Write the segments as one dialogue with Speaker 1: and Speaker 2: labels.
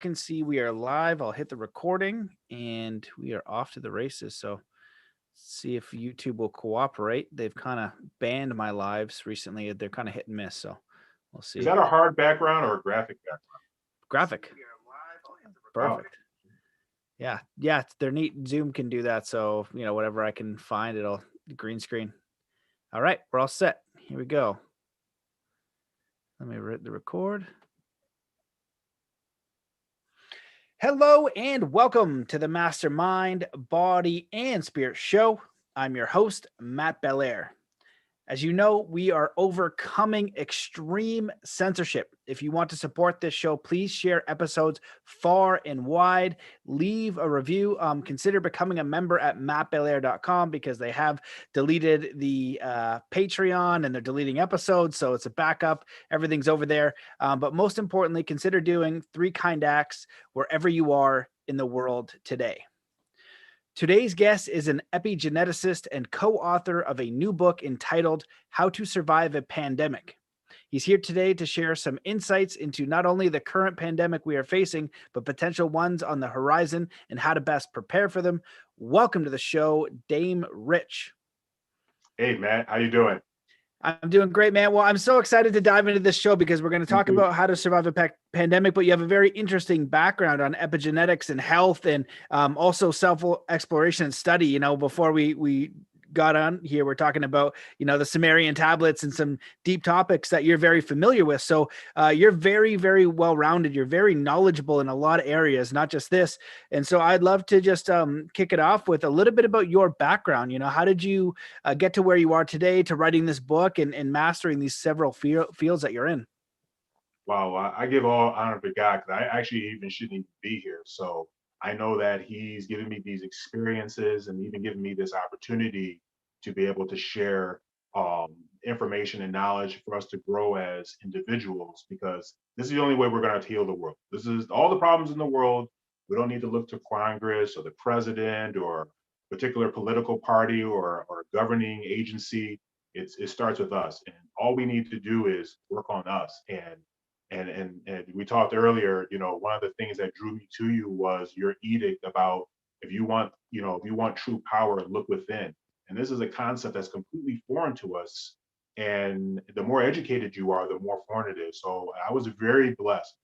Speaker 1: can see we are live. I'll hit the recording and we are off to the races. So see if YouTube will cooperate. They've kind of banned my lives recently. They're kind of hit and miss. So we'll
Speaker 2: Is
Speaker 1: see.
Speaker 2: that a hard background or a graphic background?
Speaker 1: Graphic.
Speaker 2: Wow.
Speaker 1: Perfect. Yeah. They're neat. Zoom can do that. So, whatever I can find, it'll green screen. All right. We're all set. Here we go. Let me hit the record. Hello and welcome to the Mastermind, Body, and Spirit Show. I'm your host, Matt Belair. As you know, we are overcoming extreme censorship. If you want to support this show, please share episodes far and wide. Leave a review. Consider becoming a member at mattbelair.com because they have deleted the Patreon and they're deleting episodes. So it's a backup. Everything's over there. But most importantly, consider doing 3 kind acts wherever you are in the world today. Today's guest is an epigeneticist and co-author of a new book entitled How to Survive a Pandemic. He's here today to share some insights into not only the current pandemic we are facing, but potential ones on the horizon and how to best prepare for them. Welcome to the show, Dame Rich.
Speaker 2: Hey, Matt, how you doing?
Speaker 1: I'm doing great, man. Well, I'm so excited to dive into this show because we're going to talk about how to survive a pandemic, but you have a very interesting background on epigenetics and health and also self-exploration and study. Before we got on here, we're talking about, the Sumerian tablets and some deep topics that you're very familiar with. So you're very, very well-rounded. You're very knowledgeable in a lot of areas, not just this. And so I'd love to just kick it off with a little bit about your background. How did you get to where you are today, to writing this book and mastering these several fields that you're in?
Speaker 2: Wow, I give all honor to God because I actually even shouldn't even be here. So I know that He's given me these experiences and even given me this opportunity to be able to share information and knowledge for us to grow as individuals, because this is the only way we're going to heal the world. This is all the problems in the world. We don't need to look to Congress or the president or a particular political party or governing agency. It starts with us, and all we need to do is work on us. And we talked earlier, one of the things that drew me to you was your edict about if you want true power, look within. And this is a concept that's completely foreign to us. And the more educated you are, the more foreign it is. So I was very blessed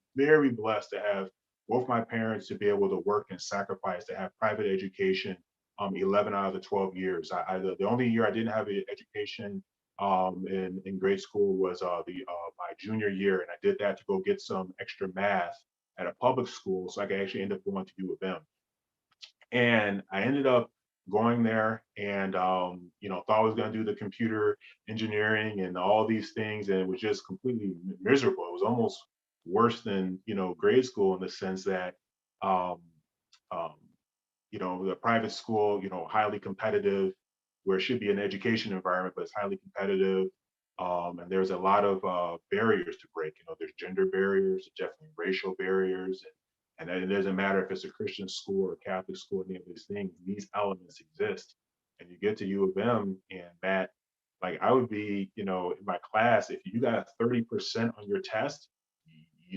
Speaker 2: to have both my parents to be able to work and sacrifice to have private education 11 out of the 12 years. The only year I didn't have an education in grade school was my junior year, and I did that to go get some extra math at a public school, so I could actually end up going to U of M. And I ended up going there, and thought I was going to do the computer engineering and all these things, and it was just completely miserable. It was almost worse than grade school in the sense that um, um, the private school, highly competitive, where it should be an education environment, but it's highly competitive. And there's a lot of barriers to break. There's gender barriers, definitely racial barriers, and it doesn't matter if it's a Christian school or Catholic school, any of these things. These elements exist, and you get to U of M, and that, like, I would be, in my class, if you got a 30% on your test,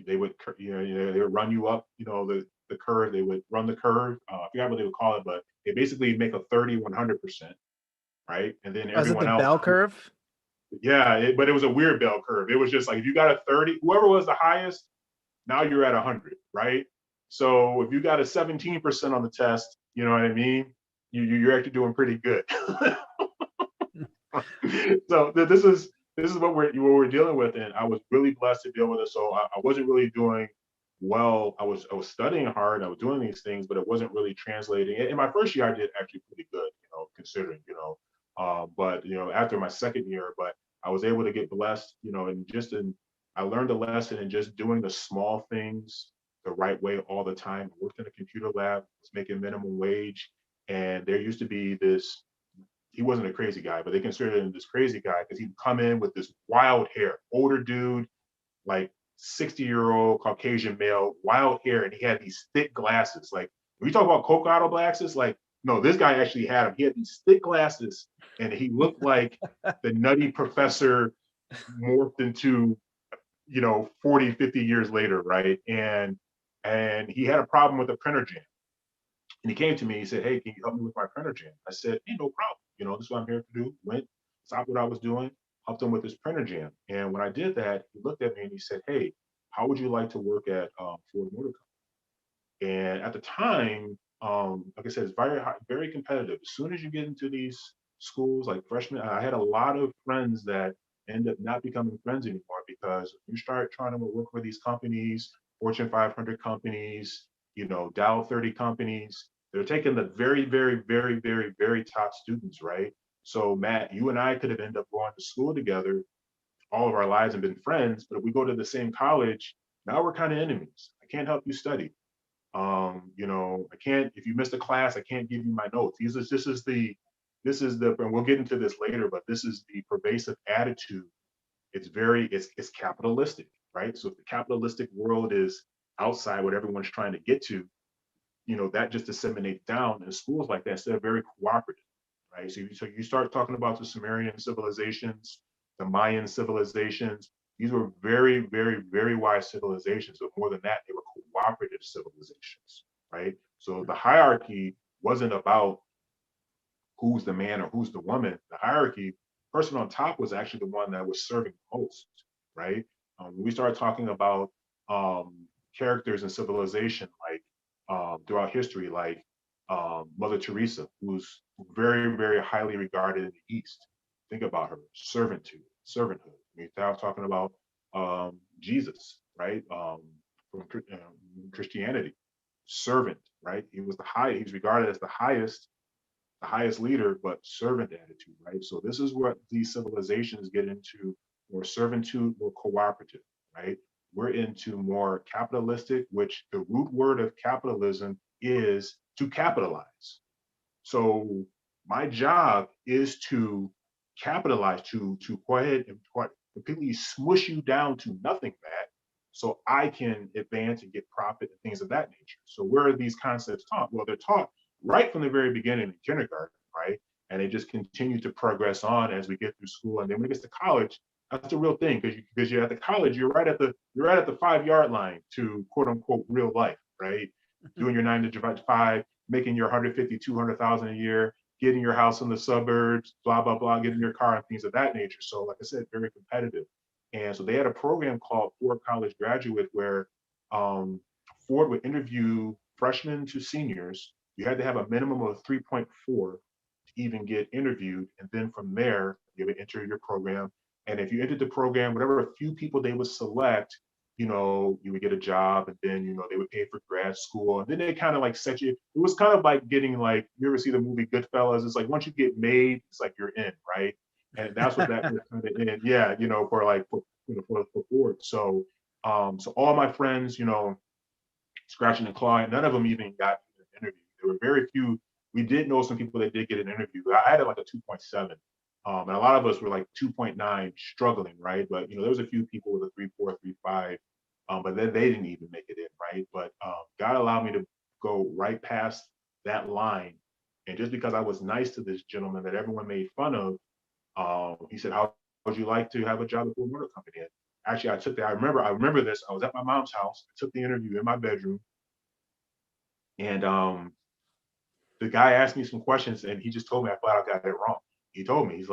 Speaker 2: they would, they would run you up, the curve. They would run the curve. I forgot what they would call it, but they basically make a 30, 100%, right? And then
Speaker 1: Was it
Speaker 2: everyone
Speaker 1: the
Speaker 2: else,
Speaker 1: bell curve?
Speaker 2: yeah, but it was a weird bell curve. It was just like if you got a 30, whoever was the highest, now you're at 100, right? So if you got a 17% on the test, you know what I mean? You're actually doing pretty good. So this is what we're dealing with, and I was really blessed to deal with it. So I wasn't really doing well. I was studying hard. I was doing these things, but it wasn't really translating. In my first year, I did actually pretty good, considering, but after my second year, but I was able to get blessed, I learned a lesson in just doing the small things the right way all the time. I worked in a computer lab, was making minimum wage, and there used to be this. He wasn't a crazy guy, but they considered him this crazy guy because he'd come in with this wild hair, older dude, like 60-year-old Caucasian male, wild hair, and he had these thick glasses. Like when you talk about coke glasses, like no, this guy actually had them. He had these thick glasses, and he looked like the nutty professor morphed into 40, 50 years later, right? And and he had a problem with the printer jam. And he came to me, he said, "Hey, can you help me with my printer jam?" I said, "Hey, no problem. This is what I'm here to do." Went, stopped what I was doing, helped him with his printer jam. And when I did that, he looked at me and he said, "Hey, how would you like to work at Ford Motor Company?" And at the time, like I said, it's very high, very competitive. As soon as you get into these schools, like freshmen, I had a lot of friends that end up not becoming friends anymore because you start trying to work for these companies, Fortune 500 companies, Dow 30 companies. They're taking the very, very, very, very, very top students, right? So Matt, you and I could have ended up going to school together all of our lives and been friends, but if we go to the same college, now we're kind of enemies. I can't help you study. I can't, if you missed a class, I can't give you my notes. This is the, and we'll get into this later, but this is the pervasive attitude. It's capitalistic, right? So if the capitalistic world is outside what everyone's trying to get to, that just disseminates down in schools like that instead of very cooperative, right? So you start talking about the Sumerian civilizations, the Mayan civilizations. These were very, very, very wise civilizations, but more than that, they were cooperative civilizations, right? So the hierarchy wasn't about who's the man or who's the woman. The hierarchy, person on top was actually the one that was serving most, right? When we started talking about characters in civilization, like throughout history, like Mother Teresa, who's very, very highly regarded in the East. Think about her servanthood. We start talking about Jesus, right? From Christianity, servant, right? He was the highest. He's regarded as the highest leader, but servant attitude, right? So this is what these civilizations get into: more servitude, more cooperative, right? We're into more capitalistic, which the root word of capitalism is to capitalize. So my job is to capitalize, to go ahead and completely smush you down to nothing, Matt, so I can advance and get profit and things of that nature. So where are these concepts taught? Well, they're taught right from the very beginning in kindergarten, right? And they just continue to progress on as we get through school. And then when it gets to college, that's the real thing, because you're at the college, you're right at the 5 yard line to quote unquote real life, right? Doing your 9 to 5, making your 150, 200,000 a year, getting your house in the suburbs, blah, blah, blah, getting your car and things of that nature. So like I said, very competitive. And so they had a program called Ford College Graduate where um, Ford would interview freshmen to seniors. You had to have a minimum of 3.4 to even get interviewed. And then from there, you would enter your program. And if you entered the program, whatever a few people they would select, you would get a job, and then, they would pay for grad school. And then they kind of like set you, it was kind of like getting, like, you ever see the movie Goodfellas? It's like once you get made, it's like you're in, right? And that's what that was kind of in, yeah, for like, for Ford. So all my friends, scratching and clawing, none of them even got an interview. There were very few. We did know some people that did get an interview. I had like a 2.7. And a lot of us were like 2.9 struggling, right? But there was a few people with a 3.4, 3.5, but then they didn't even make it in, right? But God allowed me to go right past that line. And just because I was nice to this gentleman that everyone made fun of, he said, "How would you like to have a job at the motor company?" And actually, I took that. I remember this. I was at my mom's house. I took the interview in my bedroom, and the guy asked me some questions, and he just told me I flat out got it wrong. He told me,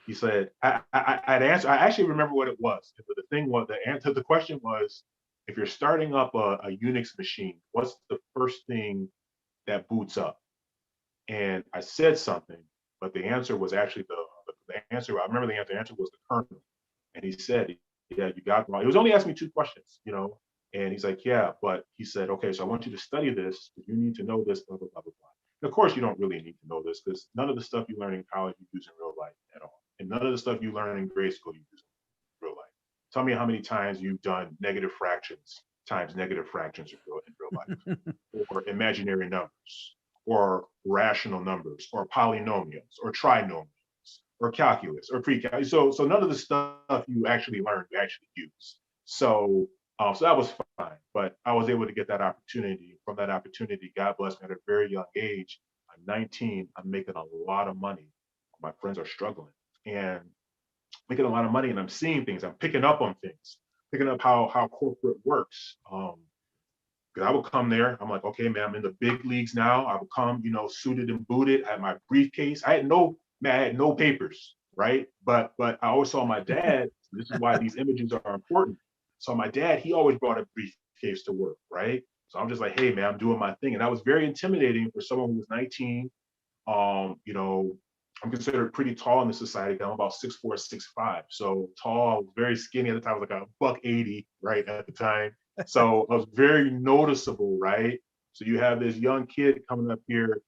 Speaker 2: he said, I'd answer. I actually remember what it was. But the thing was, the answer, the question was, if you're starting up a Unix machine, what's the first thing that boots up? And I said something, but the answer was actually the answer. I remember the answer was the kernel. And he said, "Yeah, you got it wrong." He was only asking me two questions. And he's like, "Yeah," but he said, "Okay, so I want you to study this. You need to know this, blah, blah, blah, blah, blah." And of course, you don't really need to know this because none of the stuff you learn in college you use in real life at all. And none of the stuff you learn in grade school you use in real life. Tell me how many times you've done negative fractions times negative fractions in real life, or imaginary numbers, or rational numbers, or polynomials, or trinomials, or calculus, or pre-calculus. So none of the stuff you actually learn, you actually use. So that was fine, but I was able to get that opportunity. From that opportunity, God blessed me at a very young age. I'm 19. I'm making a lot of money. My friends are struggling, and making a lot of money, and I'm seeing things. I'm picking up on things, picking up how corporate works. Because I would come there. I'm like, okay, man, I'm in the big leagues now. I would come, suited and booted, had my briefcase. I had no papers, right? But I always saw my dad. This is why these images are important. So my dad, he always brought a briefcase to work, right? So I'm just like, hey, man, I'm doing my thing. And that was very intimidating for someone who was 19. I'm considered pretty tall in the society. I'm about 6'4", 6'5". So tall, I was very skinny at the time. I was like a $180, right, at the time. So I was very noticeable, right? So you have this young kid coming up here.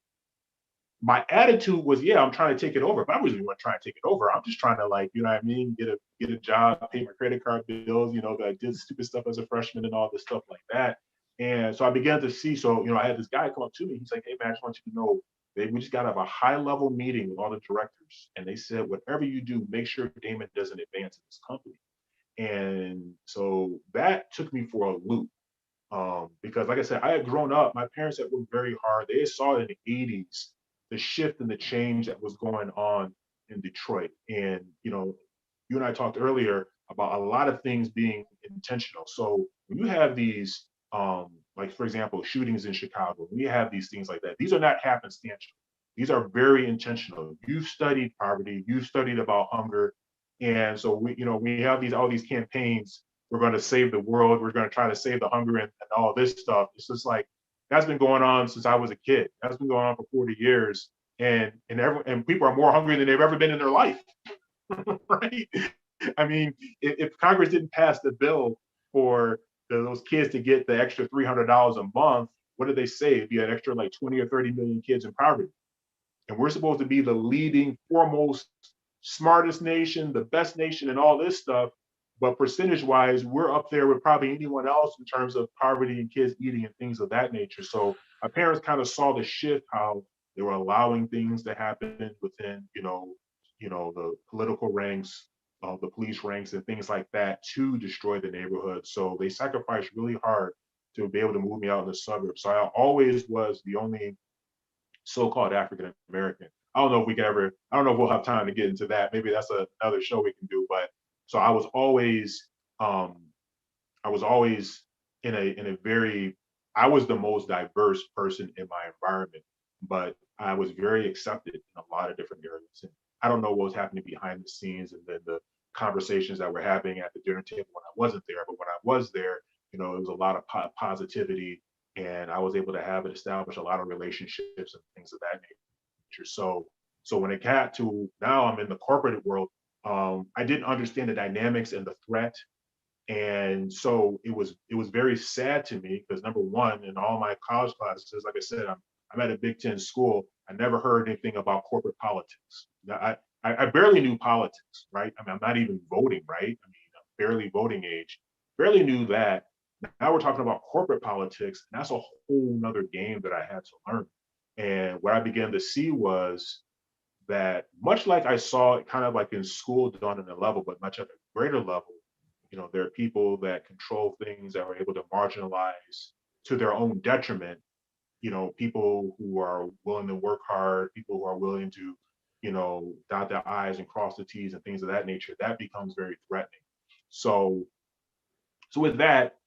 Speaker 2: My attitude was, yeah, I'm trying to take it over. But I wasn't even trying to take it over. I'm just trying to, like, you know what I mean, get a job, pay my credit card bills, I did stupid stuff as a freshman and all this stuff like that. And so I began to see, so, I had this guy come up to me. He's like, hey, man, I just want you to know, we just got to have a high level meeting with all the directors. And they said, whatever you do, make sure Damon doesn't advance in this company. And so that took me for a loop. Because like I said, I had grown up, my parents had worked very hard. They saw it in the 80s, the shift and the change that was going on in Detroit. And, you and I talked earlier about a lot of things being intentional. So when you have these, like for example, shootings in Chicago, when you have these things like that, these are not happenstantial. These are very intentional. You've studied poverty, you've studied about hunger. And so we have all these campaigns. We're going to save the world. We're going to try to save the hunger and all this stuff. It's just like, that's been going on since I was a kid. That's been going on for 40 years. And people are more hungry than they've ever been in their life. Right? I mean, if Congress didn't pass the bill for those kids to get the extra $300 a month, what did they say? It'd be an extra like 20 or 30 million kids in poverty. And we're supposed to be the leading, foremost, smartest nation, the best nation, and all this stuff. But percentage wise, we're up there with probably anyone else in terms of poverty and kids eating and things of that nature. So my parents kind of saw the shift, how they were allowing things to happen within, the political ranks, the police ranks, and things like that to destroy the neighborhood. So they sacrificed really hard to be able to move me out in the suburbs. So I always was the only so-called African American. I don't know if we'll have time to get into that. Maybe that's another show we can do. But so um, I was always in a very, I was the most diverse person in my environment, but I was very accepted in a lot of different areas. And I don't know what was happening behind the scenes and then the conversations that were happening at the dinner table when I wasn't there. But when I was there, it was a lot of positivity, and I was able to have it establish a lot of relationships and things of that nature. So when it got to now, I'm in the corporate world. I didn't understand the dynamics and the threat, and so it was very sad to me because number one, in all my college classes, like I said, I'm at a Big Ten school. I never heard anything about corporate politics. I barely knew politics, right? I mean, I'm not even voting, right? I mean, I'm barely voting age, barely knew that. Now we're talking about corporate politics, and that's a whole nother game that I had to learn. And what I began to see was that much like I saw it kind of like in school done in a level, but much at a greater level, there are people that control things that are able to marginalize to their own detriment, people who are willing to work hard, people who are willing to, dot their I's and cross the T's and things of that nature, that becomes very threatening. So, so with that,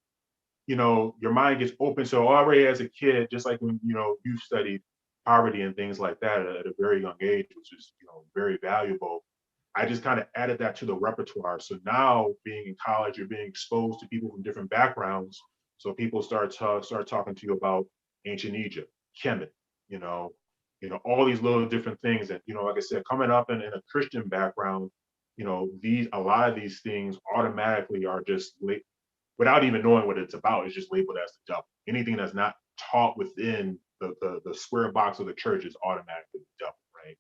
Speaker 2: your mind gets open. So already as a kid, just like when, you studied poverty and things like that at a very young age, which is, very valuable. I just kind of added that to the repertoire. So now being in college, you're being exposed to people from different backgrounds. So people start talking to you about ancient Egypt, Kemet, you know, all these little different things that, like I said, coming up in a Christian background, a lot of these things automatically are just without even knowing what it's about, it's just labeled as the devil. Anything that's not taught within the square box of the church is automatically the devil, right?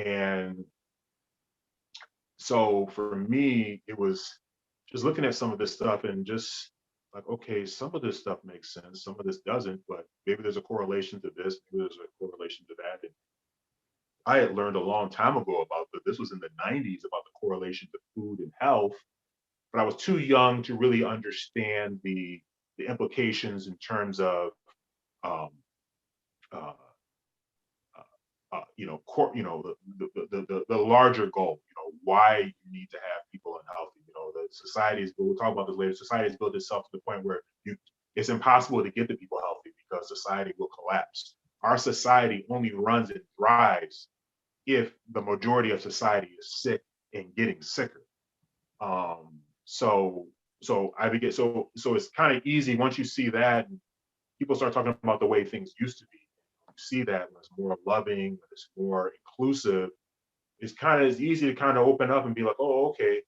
Speaker 2: And so for me, it was just looking at some of this stuff and just like, okay, some of this stuff makes sense, some of this doesn't, but maybe there's a correlation to this, maybe there's a correlation to that. And I had learned a long time ago about this was in the 90s about the correlation to food and health, but I was too young to really understand the implications in terms of um, uh, the larger goal, why you need to have people unhealthy. The societies, but we'll talk about this later. Society has built itself to the point where it's impossible to get the people healthy because society will collapse. Our society only runs and thrives if the majority of society is sick and getting sicker. Um, so so it's kind of easy once you see that and people start talking about the way things used to be. You see that when it's more loving, when it's more inclusive, it's easy to kind of open up and be like, oh, okay,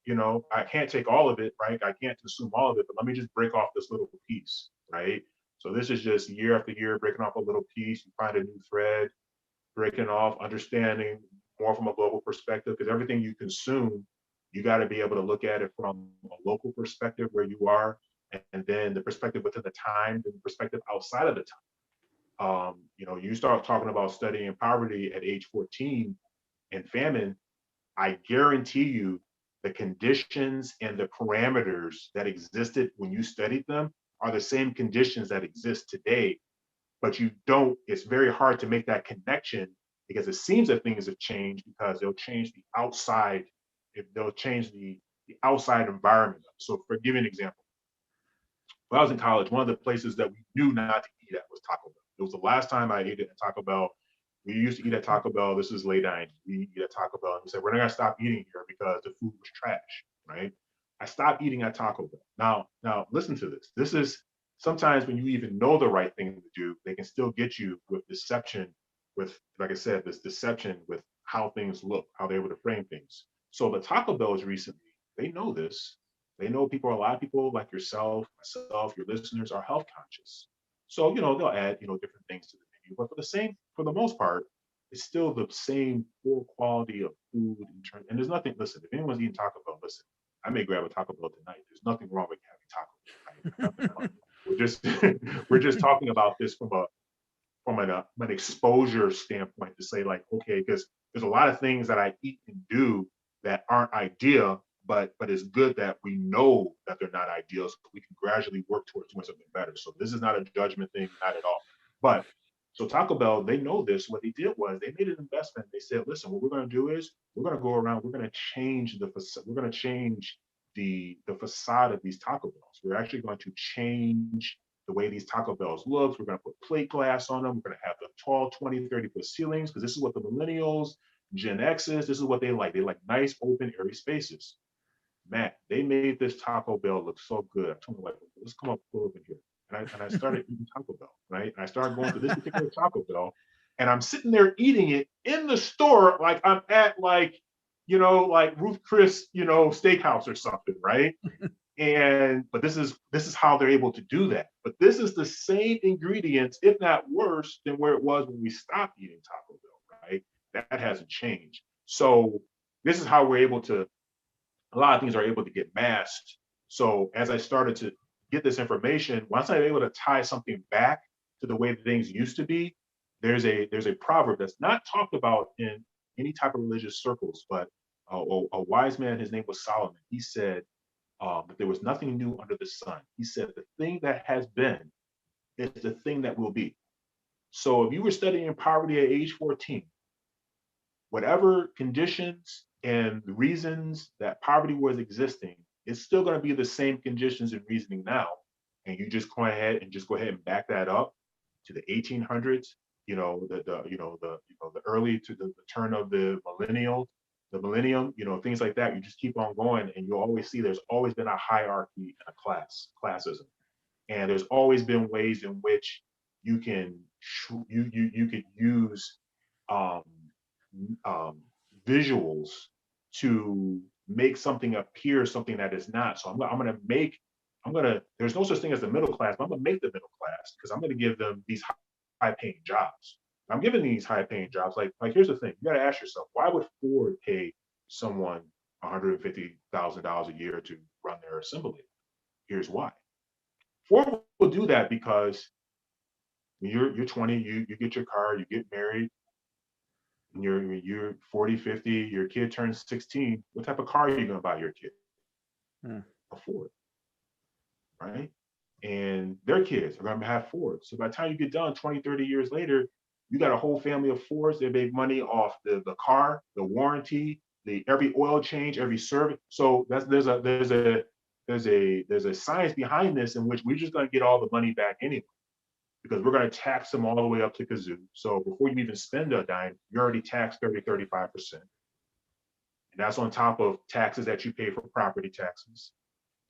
Speaker 2: I can't take all of it, right? I can't consume all of it, but let me just break off this little piece, right? So this is just year after year breaking off a little piece. You find a new thread, breaking off, understanding more from a global perspective, because everything you consume, you got to be able to look at it from a local perspective where you are, and then the perspective within the time, and the perspective outside of the time. You start talking about studying poverty at age 14 and famine, I guarantee you the conditions and the parameters that existed when you studied them are the same conditions that exist today, but you don't, it's very hard to make that connection because it seems that things have changed because they'll change the outside, if they'll change the outside environment. So for give you an example, when I was in college, one of the places that we knew not to eat at was Taco Bell. It was the last time I ate at Taco Bell. We used to eat at Taco Bell. This is late 90s. We eat at Taco Bell. And we said, we're not going to stop eating here because the food was trash, right? I stopped eating at Taco Bell. Now, listen to this. This is sometimes when you even know the right thing to do, they can still get you with deception, with, like I said, this deception with how things look, how they're able to frame things. So the Taco Bells recently, they know this. They know a lot of people like yourself, myself, your listeners are health conscious. So, they'll add, different things to the menu, but for the most part, it's still the same poor quality of food and there's nothing, listen, if anyone's eating Taco Bell, listen, I may grab a Taco Bell tonight. There's nothing wrong with having Taco Bell, right? Nothing wrong. We're just we're just talking about this from an exposure standpoint to say like, okay, because there's a lot of things that I eat and do that aren't ideal, but it's good that we know that they're not ideal, so we can gradually work towards doing something better. So this is not a judgment thing, not at all. But so Taco Bell, they know this. What they did was they made an investment. They said, listen, what we're going to do is we're going to go around, we're going to change the facade of these Taco Bells. We're actually going to change the way these Taco Bells look. We're going to put plate glass on them. We're going to have the tall 20, 30-foot ceilings because this is what the millennials, Gen X's, this is what they like. They like nice, open, airy spaces. Matt, they made this Taco Bell look so good. I told them, like, let's come up over here. And I started eating Taco Bell, right? And I started going to this particular Taco Bell, and I'm sitting there eating it in the store like I'm at like Ruth Chris, steakhouse or something, right? But this is how they're able to do that. But this is the same ingredients, if not worse, than where it was when we stopped eating Taco Bell, right? That hasn't changed. So this is how we're able to, a lot of things are able to get masked. So as I started to get this information, once I'm able to tie something back to the way things used to be, there's a proverb that's not talked about in any type of religious circles, but a wise man, his name was Salomon. He said that there was nothing new under the sun. He said the thing that has been is the thing that will be. So if you were studying poverty at age 14, whatever conditions and the reasons that poverty was existing, it's still going to be the same conditions and reasoning now. And you just go ahead and back that up to the 1800s, the early to the turn of the millennium, things like that. You just keep on going, and you'll always see there's always been a hierarchy and a classism, and there's always been ways in which you can you could use um, visuals to make something appear something that is not. So there's no such thing as the middle class, but I'm going to make the middle class because I'm going to give them these high paying jobs. I'm giving these high paying jobs. Like here's the thing. You got to ask yourself, why would Ford pay someone $150,000 a year to run their assembly? Here's why. Ford will do that because when you're 20, you get your car, you get married, and you're 40, 50, your kid turns 16. What type of car are you going to buy your kid? A Ford, right? And their kids are going to have Fords. So by the time you get done 20, 30 years later, you got a whole family of Fords. They make money off the car, the warranty, every oil change, every service. So there's a there's a science behind this in which we're just going to get all the money back anyway because we're going to tax them all the way up to kazoo. So before you even spend a dime, you're already taxed 35%. And that's on top of taxes that you pay for property taxes.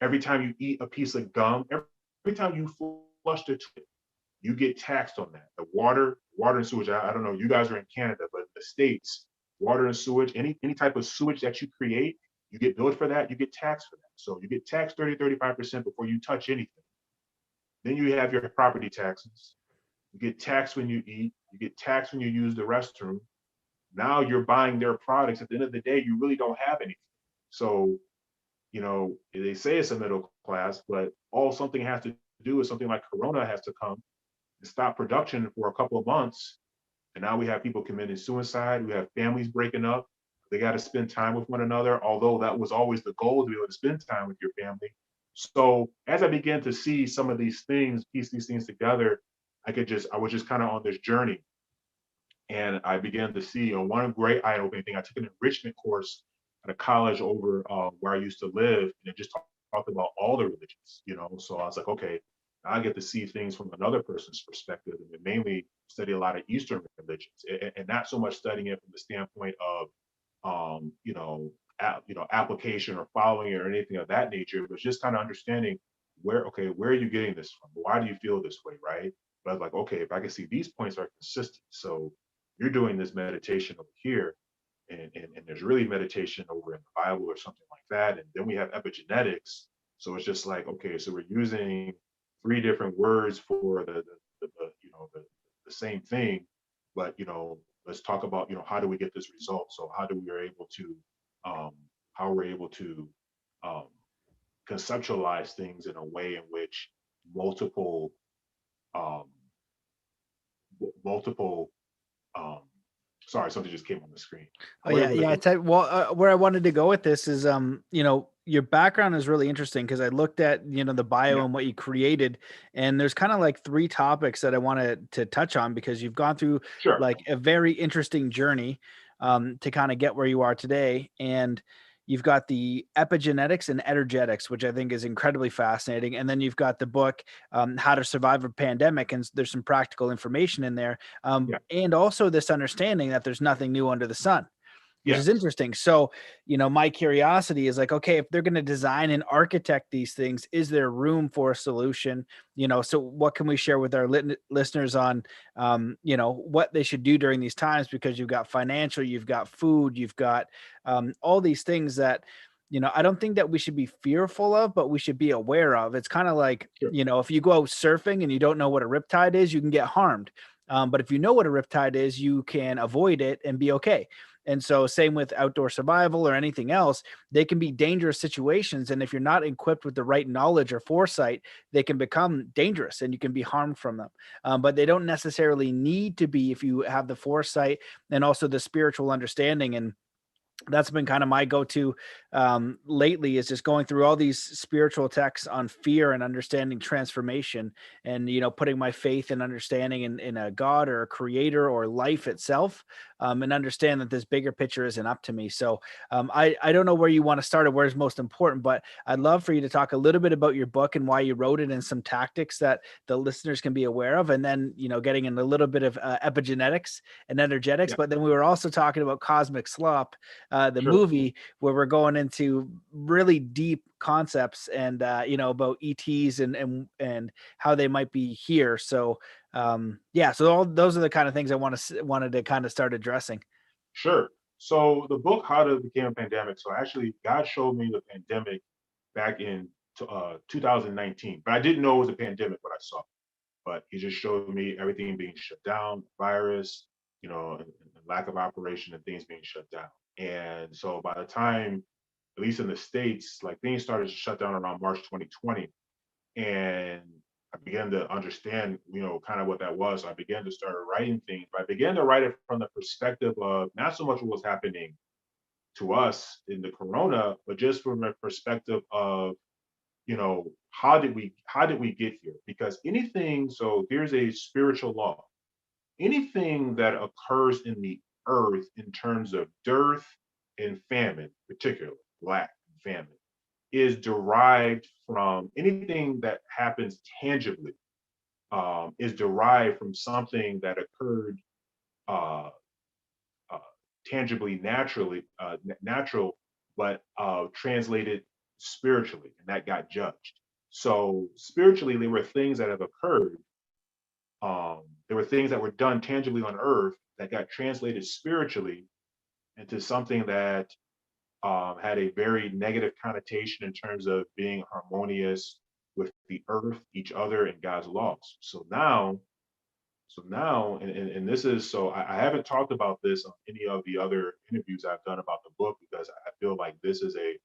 Speaker 2: Every time you eat a piece of gum, every time you flush the toilet, you get taxed on that. The water and sewage. I don't know. You guys are in Canada, but in the States, water and sewage, any type of sewage that you create, you get billed for that. You get taxed for that. So you get taxed 35% before you touch anything. Then you have your property taxes. You get taxed when you eat. You get taxed when you use the restroom. Now you're buying their products. At the end of the day, you really don't have anything. So, they say it's a middle class, but all something has to do is something like Corona has to come and stop production for a couple of months. And now we have people committing suicide. We have families breaking up. They got to spend time with one another, although that was always the goal, to be able to spend time with your family. So as I began to see some of these things, piece these things together, I was just kind of on this journey. And I began to see one great eye-opening thing. I took an enrichment course at a college over where I used to live, and it just talked about all the religions. So I was like, okay, I get to see things from another person's perspective, and mainly study a lot of Eastern religions, and not so much studying it from the standpoint of, application or following it or anything of that nature, but just kind of understanding where are you getting this from? Why do you feel this way, right? But I was like, okay, if I can see these points are consistent, so you're doing this meditation over here, and there's really meditation over in the Bible or something like that. And then we have epigenetics. So it's just like, okay, so we're using three different words for the same thing, but let's talk about how do we get this result? So um, how we're able to um, conceptualize things in a way in which multiple um, multiple um, sorry, something just came on the screen.
Speaker 1: Oh
Speaker 2: How we're
Speaker 1: yeah,
Speaker 2: able to
Speaker 1: yeah. Where I wanted to go with this is, your background is really interesting because I looked at the bio
Speaker 2: yeah,
Speaker 1: and what you created, and there's kind of like three topics that I wanted to touch on because you've gone through
Speaker 2: sure,
Speaker 1: like a very interesting journey, to kind of get where you are today, and you've got the epigenetics and energetics, which I think is incredibly fascinating, and then you've got the book, How to Survive a Pandemic, and there's some practical information in there,
Speaker 2: yeah,
Speaker 1: and also this understanding that there's nothing new under the sun, which is
Speaker 2: yes,
Speaker 1: interesting. So, my curiosity is like, okay, if they're going to design and architect these things, is there room for a solution? So what can we share with our listeners on, what they should do during these times? Because you've got financial, you've got food, you've got all these things that, I don't think that we should be fearful of, but we should be aware of. It's kind of like,
Speaker 2: sure,
Speaker 1: if you go out surfing and you don't know what a riptide is, you can get harmed. But if you know what a riptide is, you can avoid it and be okay. And so, same with outdoor survival or anything else, they can be dangerous situations. And if you're not equipped with the right knowledge or foresight, they can become dangerous and you can be harmed from them. But they don't necessarily need to be if you have the foresight and also the spiritual understanding. And that's been kind of my go-to lately, is just going through all these spiritual texts on fear and understanding transformation, and putting my faith and understanding in a god or a creator or life itself, and understand that this bigger picture isn't up to me. So I don't know where you want to start or where's most important, but I'd love for you to talk a little bit about your book and why you wrote it and some tactics that the listeners can be aware of, and then getting in a little bit of epigenetics and energetics.
Speaker 2: yeah,
Speaker 1: But then we were also talking about cosmic slop, the
Speaker 2: sure,
Speaker 1: movie, where we're going into really deep concepts and about ETs and how they might be here. So yeah, so all those are the kind of things I wanted to kind of start addressing.
Speaker 2: sure. So the book How to Become a Pandemic. So actually, God showed me the pandemic back in 2019, but I didn't know it was a pandemic when I saw it. But He just showed me everything being shut down, virus, and lack of operation and things being shut down. And so by the time, at least in the States, like things started to shut down around March 2020, and I began to understand, kind of what that was. So I began to start writing things, but I began to write it from the perspective of not so much what was happening to us in the corona, but just from a perspective of, how did we get here? Because anything, so there's a spiritual law. Anything that occurs in the earth in terms of dearth and famine, particularly lack and famine, is derived from anything that happens tangibly, is derived from something that occurred uh, uh, tangibly, natural, but translated spiritually, and that got judged. So spiritually, there were things that have occurred. There were things that were done tangibly on earth that got translated spiritually into something that had a very negative connotation in terms of being harmonious with the earth, each other, and God's laws. So now, and this is so I haven't talked about this on any of the other interviews I've done about the book because I feel like this is a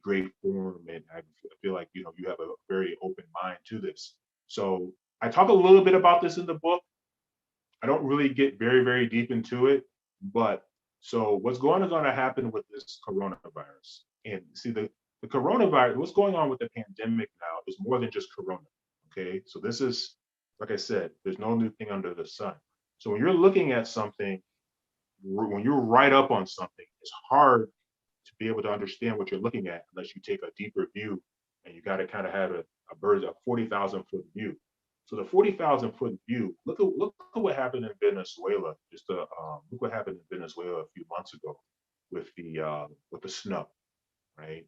Speaker 2: great forum, and I feel like you have a very open mind to this. So I talk a little bit about this in the book. I don't really get very deep into it, but so what's going to happen with this coronavirus? And see the coronavirus, what's going on with the pandemic now is more than just corona. Okay, so this is like I said, there's no new thing under the sun. So when you're looking at something, when you're right up on something, it's hard to be able to understand what you're looking at unless you take a deeper view, and you got to kind of have a 40,000 foot view. So the 40,000 foot view, look at what happened in Venezuela. Look what happened in Venezuela a few months ago with the snow, right?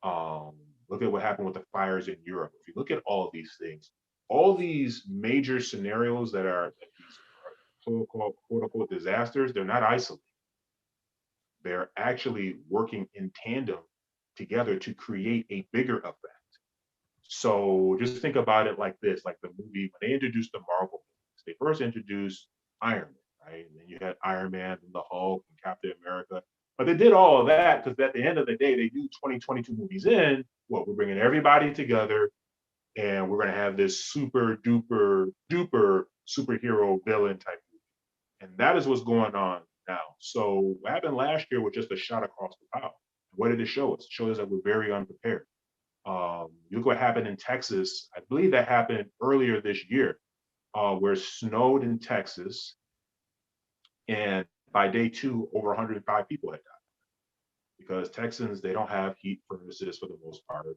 Speaker 2: Um, Look at what happened with the fires in Europe. If you look at all of these things, all these major scenarios that these quote unquote disasters, they're not isolated. They're actually working in tandem together to create a bigger effect. So just think about it like this, like the movie, when they introduced the Marvel movies, they first introduced Iron Man, right? And then you had Iron Man and the Hulk and Captain America. But they did all of that because at the end of the day, they do 2022 movies in, we're bringing everybody together and we're going to have this super duper superhero villain type movie. And that is what's going on now. So what happened last year was just a shot across the bow. What did it show us? It showed us that we're very unprepared. Look what happened in Texas. I believe that happened earlier this year, where it snowed in Texas, and by day two, over 105 people had died because Texans, they don't have heat furnaces for the most part.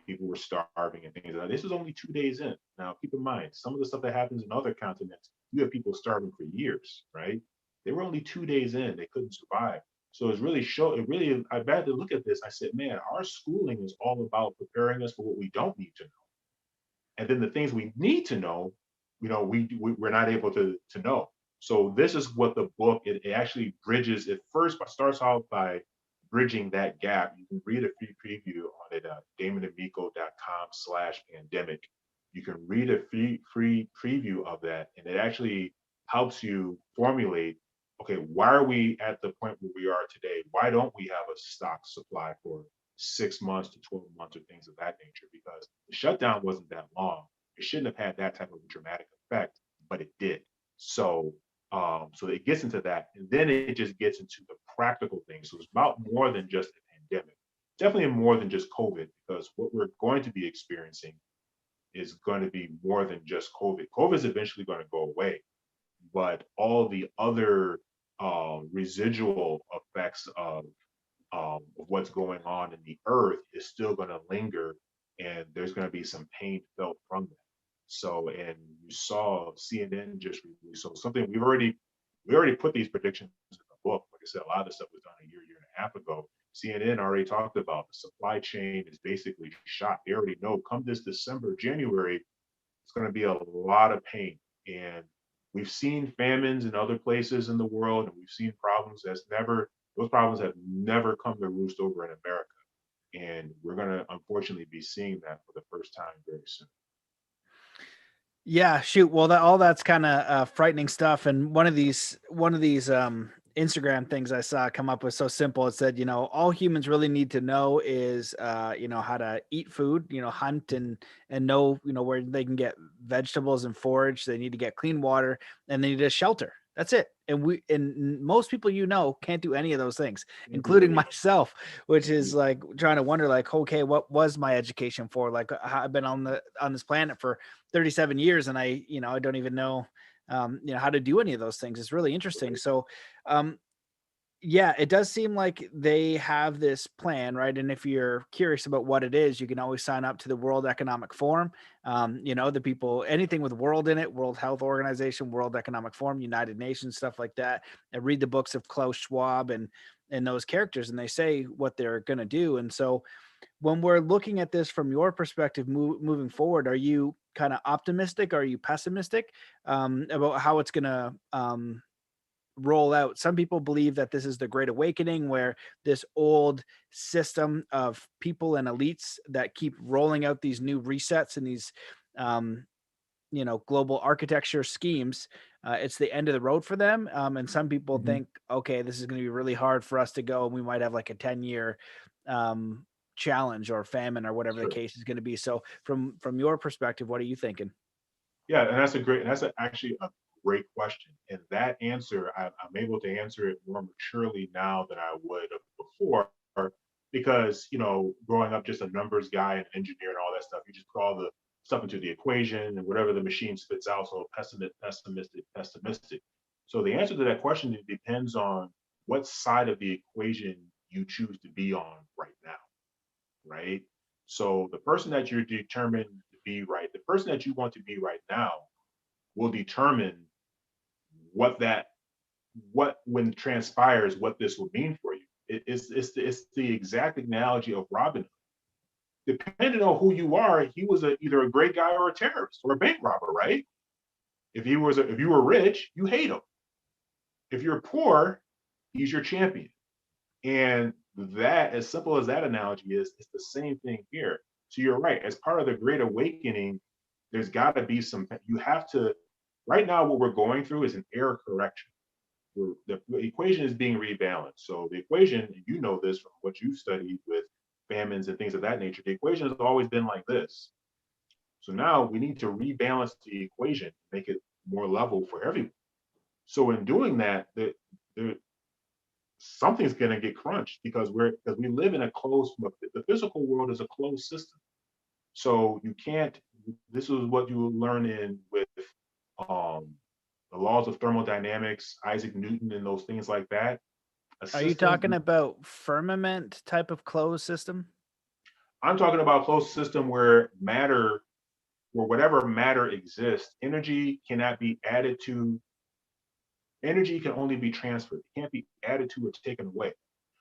Speaker 2: People were starving and things like that. This is only 2 days in. Now, keep in mind, some of the stuff that happens in other continents, you have people starving for years, right? They were only 2 days in. They couldn't survive. So I had to look at this. I said, man, our schooling is all about preparing us for what we don't need to know. And then the things we need to know, we're not able to know. So this is what the book, it actually bridges. It first starts out by bridging that gap. You can read a free preview on it, damonandmiko.com/pandemic. You can read a free preview of that, and it actually helps you formulate, okay, why are we at the point where we are today? Why don't we have a stock supply for 6 months to 12 months or things of that nature? Because the shutdown wasn't that long. It shouldn't have had that type of dramatic effect, but it did. So it gets into that, and then it just gets into the practical things. So it's about more than just a pandemic, definitely more than just COVID, because what we're going to be experiencing is going to be more than just COVID. COVID is eventually going to go away, but all the other residual effects of what's going on in the earth is still going to linger, and there's going to be some pain felt from that. So, and you saw CNN just released so something we already put these predictions in the book. Like I said, a lot of this stuff was done a year and a half ago. CNN already talked about the supply chain is basically shot. They already know come this December, January, it's going to be a lot of pain. And we've seen famines in other places in the world, and we've seen those problems have never come to roost over in America. And we're going to unfortunately be seeing that for the first time very soon.
Speaker 1: Yeah, shoot. Well, all that's kind of frightening stuff. And one of these Instagram things I saw come up was so simple. It said, all humans really need to know is, how to eat food, hunt and know, where they can get vegetables and forage. They need to get clean water, and they need a shelter. That's it. And most people, can't do any of those things, including myself, which is like trying to wonder, like, okay, what was my education for? Like, I've been on this planet for 37 years, and I don't even know, how to do any of those things. It's really interesting. So, Yeah, it does seem like they have this plan, right? And if you're curious about what it is, you can always sign up to the World Economic Forum. The people, anything with world in it, World Health Organization, World Economic Forum, United Nations, stuff like that. And read the books of Klaus Schwab and those characters, and they say what they're going to do. And so, when we're looking at this from your perspective, moving forward, are you kind of optimistic? Are you pessimistic about how it's going to roll out? Some people believe that this is the Great Awakening, where this old system of people and elites that keep rolling out these new resets and these, um, global architecture schemes, it's the end of the road for them. And some people
Speaker 2: Mhm.
Speaker 1: think, okay, this is going to be really hard for us to go, and we might have like a 10-year um, challenge or famine or whatever the
Speaker 2: Sure.
Speaker 1: case is going to be. So, from your perspective, what are you thinking?
Speaker 2: Yeah, and actually a great question. And that answer, I'm able to answer it more maturely now than I would have before, because growing up just a numbers guy and engineer and all that stuff, you just put all the stuff into the equation and whatever the machine spits out. So pessimistic. So the answer to that question, it depends on what side of the equation you choose to be on right now, right? So the person that you're determined to be right, the person that you want to be right now will determine what that what when transpires what this will mean for you. It's the exact analogy of Robin. Depending on who you are, he was either a great guy or a terrorist or a bank robber, right? If you were rich, you hate him. If you're poor, he's your champion. And that, as simple as that analogy is, it's the same thing here. So you're right. As part of the Great Awakening, there's got to be you have to, right now, what we're going through is an error correction. The equation is being rebalanced. So the equation, you know this from what you've studied with famines and things of that nature, the equation has always been like this. So now we need to rebalance the equation, make it more level for everyone. So in doing that, the something's going to get crunched because we live in a closed, the physical world is a closed system. So you can't, this is what you learn in with um, the laws of thermodynamics, Isaac Newton, and those things like that. A
Speaker 1: Are you
Speaker 2: system,
Speaker 1: talking about firmament type of closed system?
Speaker 2: I'm talking about a closed system where whatever matter exists, energy can only be transferred. It can't be added to or taken away.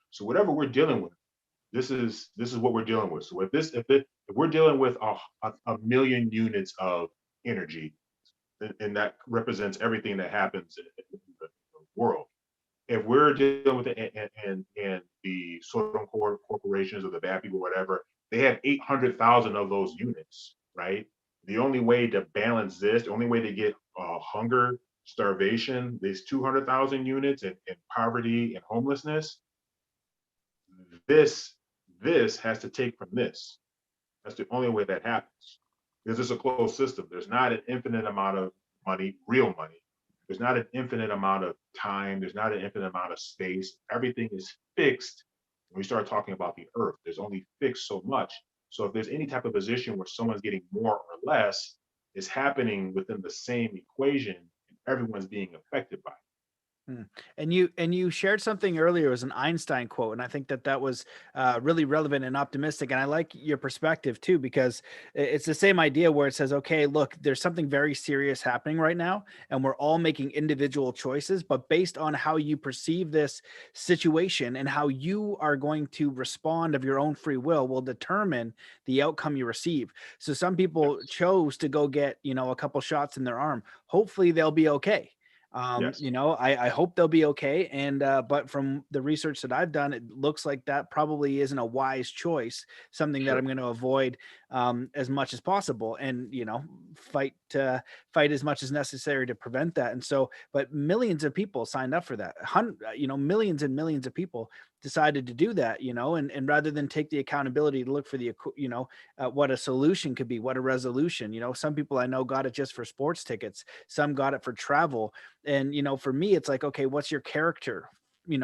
Speaker 2: So whatever we're dealing with, this is what we're dealing with. So if we're dealing with a million units of energy, and that represents everything that happens in the world. If we're dealing with it and the Sodom corporations or the bad people, whatever, they have 800,000 of those units, right? The only way to balance this, the only way to get hunger, starvation, these 200,000 units, and poverty and homelessness, this this has to take from this. That's the only way that happens. Because it's a closed system. There's not an infinite amount of money, real money. There's not an infinite amount of time. There's not an infinite amount of space. Everything is fixed. When we start talking about the earth, there's only fixed so much. So if there's any type of position where someone's getting more or less, it's happening within the same equation and everyone's being affected by it.
Speaker 1: Hmm. And you shared something earlier. It was an Einstein quote, and I think that was really relevant and optimistic. And I like your perspective too, because it's the same idea where it says, "Okay, look, there's something very serious happening right now, and we're all making individual choices, but based on how you perceive this situation and how you are going to respond of your own free will determine the outcome you receive." So some people
Speaker 2: Yes.
Speaker 1: chose to go get a couple shots in their arm. Hopefully, they'll be okay.
Speaker 2: Yes.
Speaker 1: I hope they'll be okay. And but from the research that I've done, it looks like that probably isn't a wise choice, something that
Speaker 2: Sure.
Speaker 1: I'm going to avoid as much as possible, and fight as much as necessary to prevent that. And so, but millions of people signed up for that. Millions and millions of people decided to do that, and rather than take the accountability to look for what a solution could be, what a resolution. Some people I know got it just for sports tickets, some got it for travel. And for me, it's like, okay, what's your character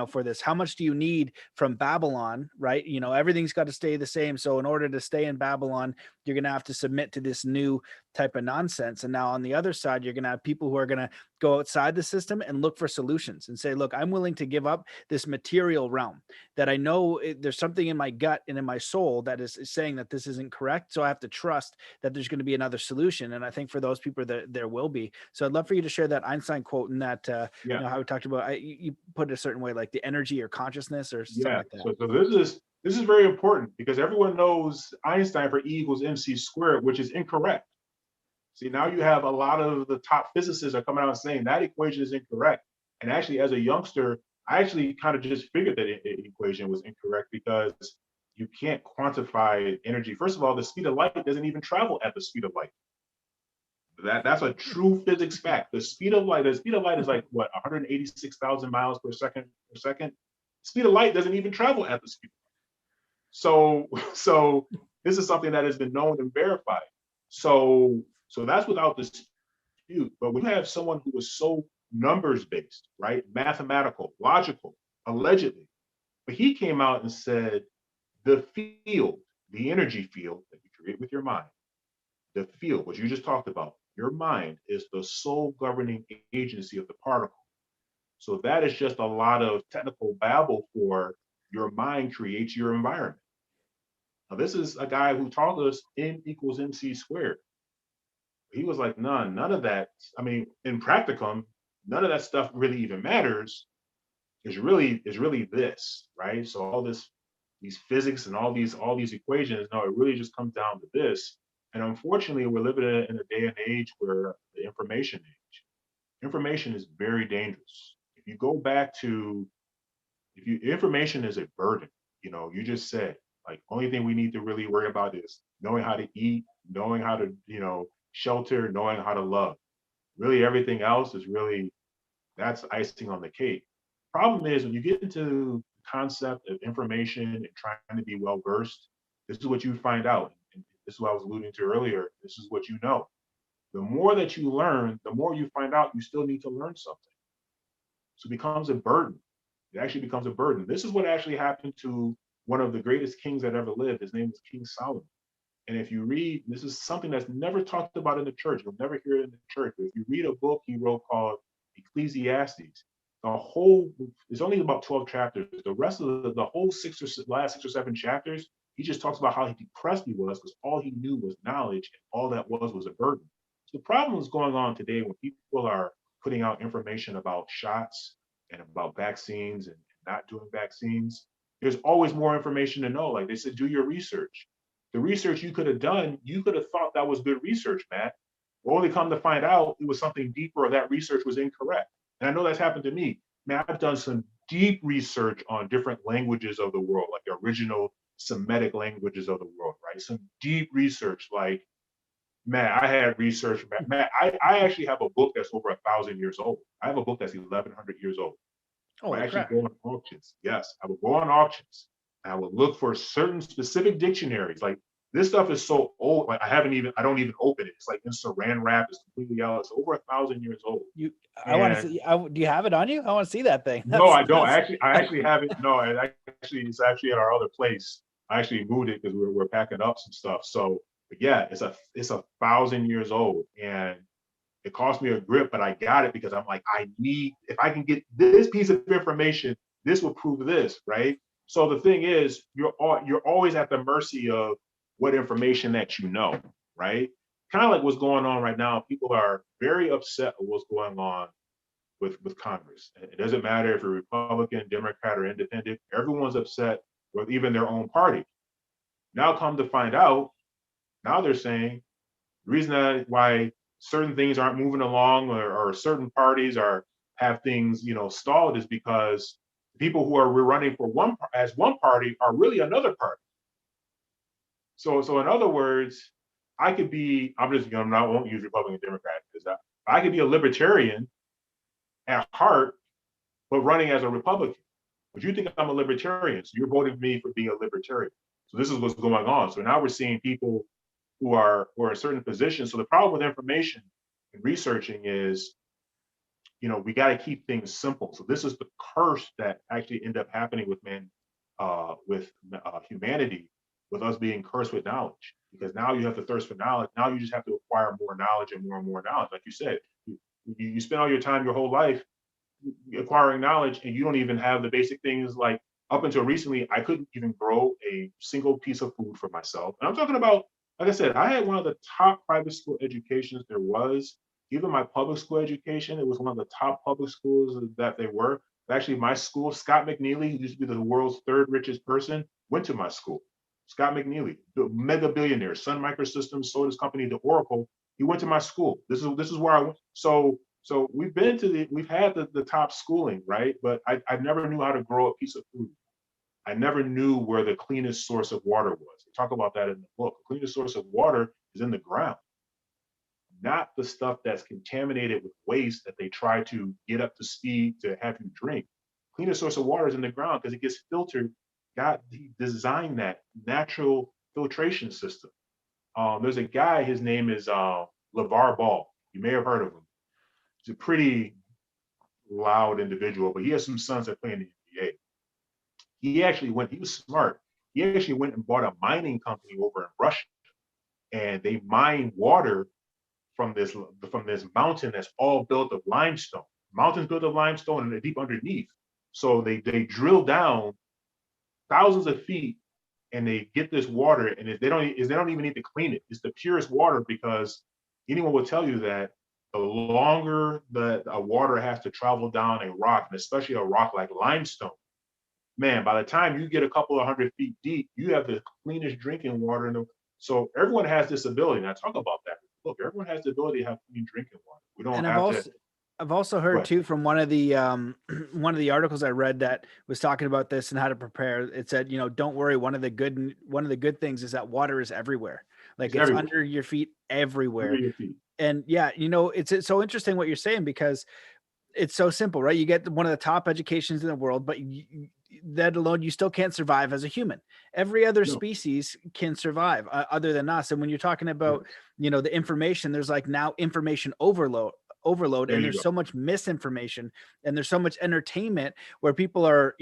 Speaker 1: for this? How much do you need from Babylon, right? Everything's got to stay the same. So in order to stay in Babylon, you're going to have to submit to this new type of nonsense. And now on the other side, you're going to have people who are going to go outside the system and look for solutions and say, look, I'm willing to give up this material realm that I know there's something in my gut and in my soul that is saying that this isn't correct. So I have to trust that there's going to be another solution. And I think for those people that there will be. So I'd love for you to share that Einstein quote and that,
Speaker 2: Yeah.
Speaker 1: how we talked about, you put it a certain way, like the energy or consciousness or something
Speaker 2: Yeah.
Speaker 1: like that.
Speaker 2: So this is very important because everyone knows Einstein for E equals MC squared, which is incorrect. See, now you have a lot of the top physicists are coming out and saying that equation is incorrect. And actually, as a youngster, I actually kind of just figured that equation was incorrect because you can't quantify energy. First of all, the speed of light doesn't even travel at the speed of light. That's a true physics fact. The speed of light is like what, 186,000 miles per second per second. Speed of light doesn't even travel at the speed. So this is something that has been known and verified. So that's without dispute. But when you have someone who is so numbers based, right, mathematical, logical, allegedly, but he came out and said the field, the energy field that you create with your mind, the field, what you just talked about, your mind is the sole governing agency of the particle. So that is just a lot of technical babble for your mind creates your environment. Now, this is a guy who taught us N equals MC squared. He was like, none of that. I mean, in practicum, none of that stuff really even matters. Is really this, right? So all these physics and all these equations, no, it really just comes down to this. And unfortunately, we're living in a day and age where the information is very dangerous. If you go back to, information is a burden, you just said, like, only thing we need to really worry about is knowing how to eat, knowing how to, shelter, knowing how to love. Really, everything else is really, that's icing on the cake. Problem is when you get into the concept of information and trying to be well versed, this is what you find out. And this is what I was alluding to earlier. This is what you know. The more that you learn, the more you find out you still need to learn something. So it becomes a burden. It actually becomes a burden. This is what actually happened to one of the greatest kings that ever lived. His name was King Solomon. And if you read, this is something that's never talked about in the church. You'll never hear it in the church. But if you read a book he wrote called Ecclesiastes, the whole, it's only about 12 chapters. The rest of the whole last 6 or 7 chapters, he just talks about how depressed he was because all he knew was knowledge, and all that was a burden. So the problem is going on today when people are putting out information about shots and about vaccines and not doing vaccines. There's always more information to know. Like they said, do your research. The research you could have done, you could have thought that was good research, Matt. Only come to find out it was something deeper or that research was incorrect. And I know that's happened to me. Man, I've done some deep research on different languages of the world, like the original Semitic languages of the world, right? Some deep research, like, man, I had research. Man, I actually have a book that's over 1,000 years old. I have a book that's 1,100 years old. I actually go on auctions. Yes, I would go on auctions. I would look for certain specific dictionaries. Like this stuff is so old. Like I don't even open it. It's like in saran wrap. It's completely out. It's over 1,000 years old.
Speaker 1: I want to see. Do you have it on you? I want to see that thing.
Speaker 2: No, I don't. I actually have it. No, it's actually at our other place. I actually moved it because we're packing up some stuff. So, but yeah, it's 1,000 years old, and it cost me a grip, but I got it because I'm like, if I can get this piece of information, this will prove this, right? So the thing is, you're always at the mercy of what information that you know, right? Kind of like what's going on right now. People are very upset with what's going on with Congress. It doesn't matter if you're Republican, Democrat, or independent. Everyone's upset with even their own party. Now come to find out, now they're saying the reason why certain things aren't moving along or certain parties have things stalled is because people who are running for one party are really another party. So in other words, I could be, I won't use Republican Democrat because I could be a libertarian at heart, but running as a Republican. But you think I'm a libertarian, so you're voting for me for being a libertarian. So this is what's going on. So now we're seeing people who are in certain positions. So the problem with information and researching is, we got to keep things simple. So this is the curse that actually ended up happening with humanity, with us being cursed with knowledge. because now you have the thirst for knowledge. Now you just have to acquire more knowledge and more knowledge. Like you said, you spend all your time, your whole life acquiring knowledge, and you don't even have the basic things. Like up until recently, I couldn't even grow a single piece of food for myself. And I'm talking about, like I said, I had one of the top private school educations there was. Even my public school education, it was one of the top public schools that they were. Actually, my school, Scott McNeely, who used to be the world's third richest person, went to my school. Scott McNeely, the mega billionaire, Sun Microsystems sold his company to Oracle. He went to my school. This is where I went. So we've had the top schooling, right? But I never knew how to grow a piece of food. I never knew where the cleanest source of water was. We talk about that in the book. The cleanest source of water is in the ground, not the stuff that's contaminated with waste that they try to get up to speed to have you drink. Cleanest source of water is in the ground because it gets filtered. God he designed that natural filtration system. There's a guy, his name is Lavar Ball. You may have heard of him. He's a pretty loud individual, but he has some sons that play in the NBA. He was smart. He actually went and bought a mining company over in Russia, and they mine water from this mountain that's all built of limestone. Mountains built of limestone and they're deep underneath. So they drill down thousands of feet and they get this water, and they don't even need to clean it. It's the purest water, because anyone will tell you that the longer the water has to travel down a rock, and especially a rock like limestone, man, by the time you get a couple of 100 feet deep, you have the cleanest drinking water in the. So everyone has this ability, and I talk about that. Look, everyone has the ability to have clean drinking water. We don't
Speaker 1: And
Speaker 2: have to.
Speaker 1: I've also heard
Speaker 2: But
Speaker 1: too from one of the one of the articles I read that was talking about this and how to prepare. It said, don't worry. One of the good things is that water is everywhere. Like
Speaker 2: it's
Speaker 1: it's
Speaker 2: everywhere
Speaker 1: under your feet
Speaker 2: under
Speaker 1: everywhere.
Speaker 2: your feet.
Speaker 1: And yeah, it's so interesting what you're saying, because it's so simple, right? You get one of the top educations in the world, but that alone, you still can't survive as a human. Every other
Speaker 2: No,
Speaker 1: species can survive other than us. And when you're talking about,
Speaker 2: yes.
Speaker 1: the information, there's like now information overload,
Speaker 2: There
Speaker 1: and
Speaker 2: you
Speaker 1: there's
Speaker 2: go.
Speaker 1: so much misinformation, and there's so much entertainment where people are,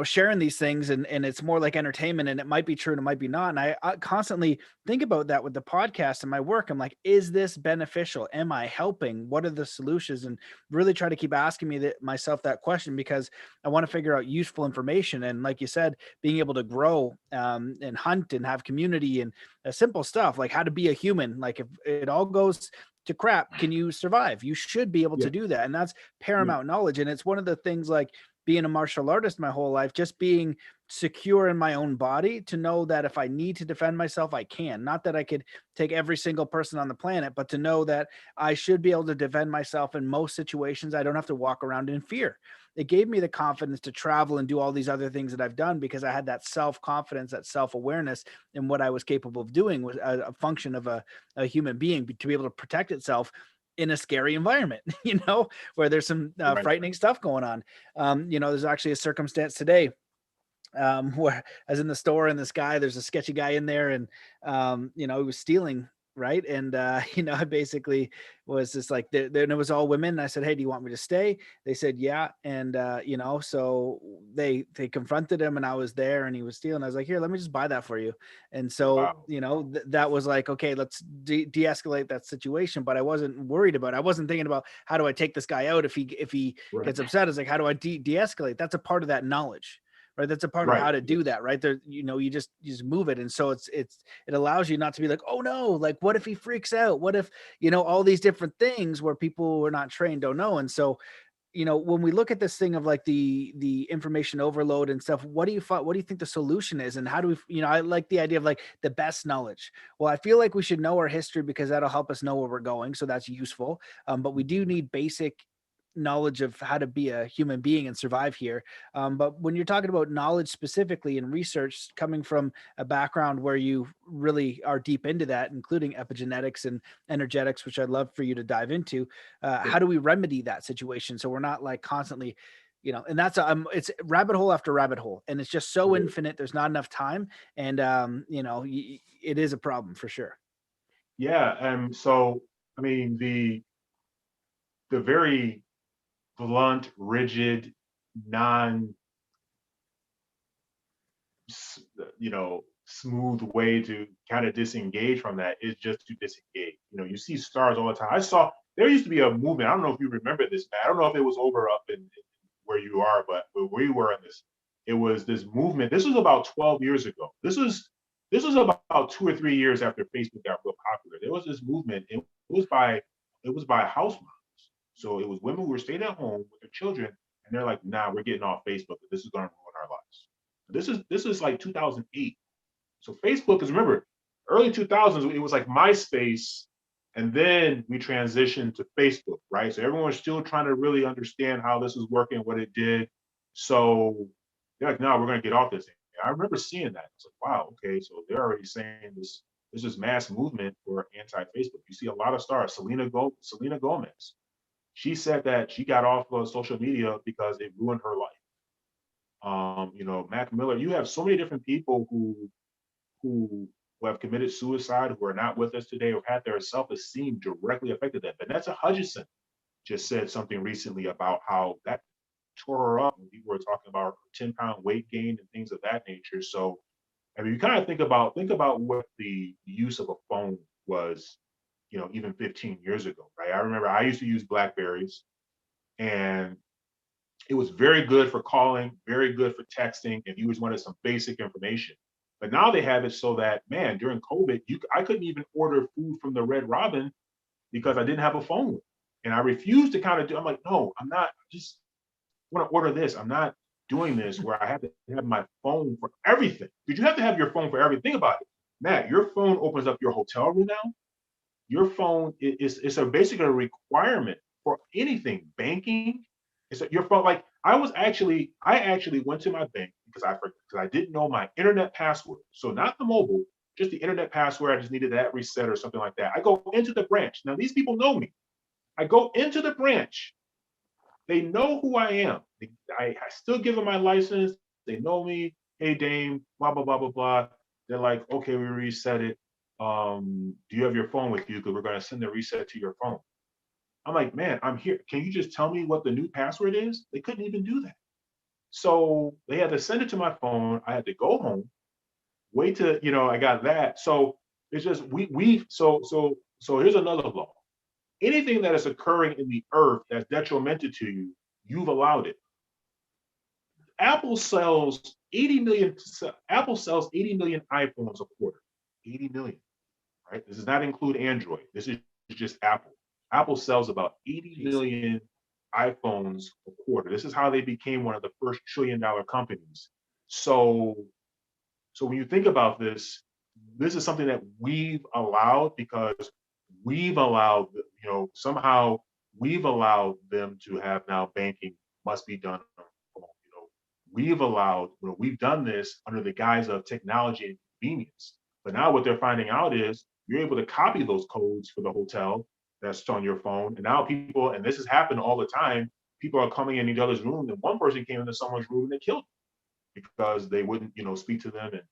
Speaker 1: sharing these things, and it's more like entertainment, and it might be true and it might be not. And I constantly think about that with the podcast and my work. I'm like, is this beneficial? Am I helping? What are the solutions? And really try to keep asking myself that question, because I want to figure out useful information. And like you said, being able to grow and hunt and have community, and simple stuff like how to be a human. Like if it all goes to crap, can you survive? You should be able
Speaker 2: Yeah,
Speaker 1: to do that. And that's
Speaker 2: yeah,
Speaker 1: paramount knowledge. And it's one of the things, like being a martial artist my whole life, just being secure in my own body to know that if I need to defend myself, I can. Not that I could take every single person on the planet, but to know that I should be able to defend myself in most situations. I don't have to walk around in fear. It gave me the confidence to travel and do all these other things that I've done, because I had that self-confidence, that self-awareness in what I was capable of doing, was a function of a human being to be able to protect itself in a scary environment, where there's some
Speaker 2: right.
Speaker 1: frightening stuff going on. There's actually a circumstance today where I was in the store, and this guy, there's a sketchy guy in there, and he was stealing, right? And I basically was just like, there, and it was all women. And I said, hey, do you want me to stay? They said, yeah. And so they confronted him, and I was there, and he was stealing. I was like, here, let me just buy that for you. And so
Speaker 2: Wow.
Speaker 1: that was like, okay, let's de-escalate that situation. But I wasn't worried about it. I wasn't thinking about, how do I take this guy out if he
Speaker 2: Right.
Speaker 1: gets upset. It's like, how do I de-escalate? That's a part of that knowledge, right? That's a part of
Speaker 2: Right.
Speaker 1: how to do
Speaker 2: Yes.
Speaker 1: that, right? There, you just move it. And so it allows you not to be like, oh no, like what if he freaks out? What if, all these different things where people who are not trained don't know. And so, when we look at this thing of like the information overload and stuff, what do you think the solution is? And how do we, I like the idea of like the best knowledge. Well, I feel like we should know our history, because that'll help us know where we're going. So that's useful. But we do need basic knowledge of how to be a human being and survive here. But when you're talking about knowledge specifically and research, coming from a background where you really are deep into that, including epigenetics and energetics, which I'd love for you to dive into,
Speaker 2: Yeah.
Speaker 1: how do we remedy that situation so we're not like constantly, and that's it's rabbit hole after rabbit hole, and it's just so
Speaker 2: It is.
Speaker 1: infinite. There's not enough time, and it is a problem for sure.
Speaker 2: Yeah. And so, I mean, the very blunt, rigid, non, you know, smooth way to kind of disengage from that is just to disengage. You see stars all the time. There used to be a movement. I don't know if you remember this, man. I don't know if it was over up in where you are, but where we were in this, it was this movement. This was about 12 years ago. This was about 2 or 3 years after Facebook got real popular. There was this movement. It was by house moms. So it was women who were staying at home with their children, and they're like, "Nah, we're getting off Facebook. This is going to ruin our lives." This is like 2008. So Facebook, because remember, early 2000s, it was like MySpace, and then we transitioned to Facebook, right? So everyone was still trying to really understand how this was working, what it did. So they're like, no, we're going to get off this thing. I remember seeing that. It's like, wow, okay, so they're already saying this. There's this mass movement for anti-Facebook. You see a lot of stars. Selena Gomez. She said that she got off of social media because it ruined her life. Mac Miller. You have so many different people who have committed suicide, who are not with us today, or had their self-esteem directly affected. That Vanessa Hudgens just said something recently about how that tore her up when people were talking about 10-pound weight gain and things of that nature. So, I mean, you kind of think about what the use of a phone was, even 15 years ago, right? I remember I used to use Blackberries, and it was very good for calling, very good for texting, if you just wanted some basic information. But now they have it so that, man, during COVID, I couldn't even order food from the Red Robin because I didn't have a phone. And I refused to kind of do, I'm like, no, I'm not, just want to order this. I'm not doing this where I have to have my phone for everything. Because you have to have your phone for everything. Think about it. Matt, your phone opens up your hotel room now. Your phone is basically a requirement for anything, banking. Your phone. Like I actually went to my bank because I didn't know my internet password. So not the mobile, just the internet password. I just needed that reset or something like that. I go into the branch. Now these people know me. I go into the branch. They know who I am. I still give them my license. They know me. Hey, Dame, blah, blah, blah, blah, blah. They're like, okay, we reset it. Do you have your phone with you? Because we're going to send the reset to your phone. I'm like, man, I'm here. Can you just tell me what the new password is? They couldn't even do that. So they had to send it to my phone. I had to go home, wait till, I got that. So it's just, so here's another law. Anything that is occurring in the earth that's detrimental to you, you've allowed it. Apple sells 80 million. Apple sells 80 million iPhones a quarter. 80 million, right? This does not include Android. This is just Apple. Apple sells about 80 million iPhones a quarter. This is how they became one of the first $1 trillion companies. So when you think about this, this is something that we've allowed because we've allowed, somehow we've allowed them to have now banking must be done on phone. We've done this under the guise of technology and convenience. But now what they're finding out is you're able to copy those codes for the hotel that's on your phone. And now people, and this has happened all the time, people are coming in each other's room. And one person came into someone's room and they killed them because they wouldn't, speak to them. And,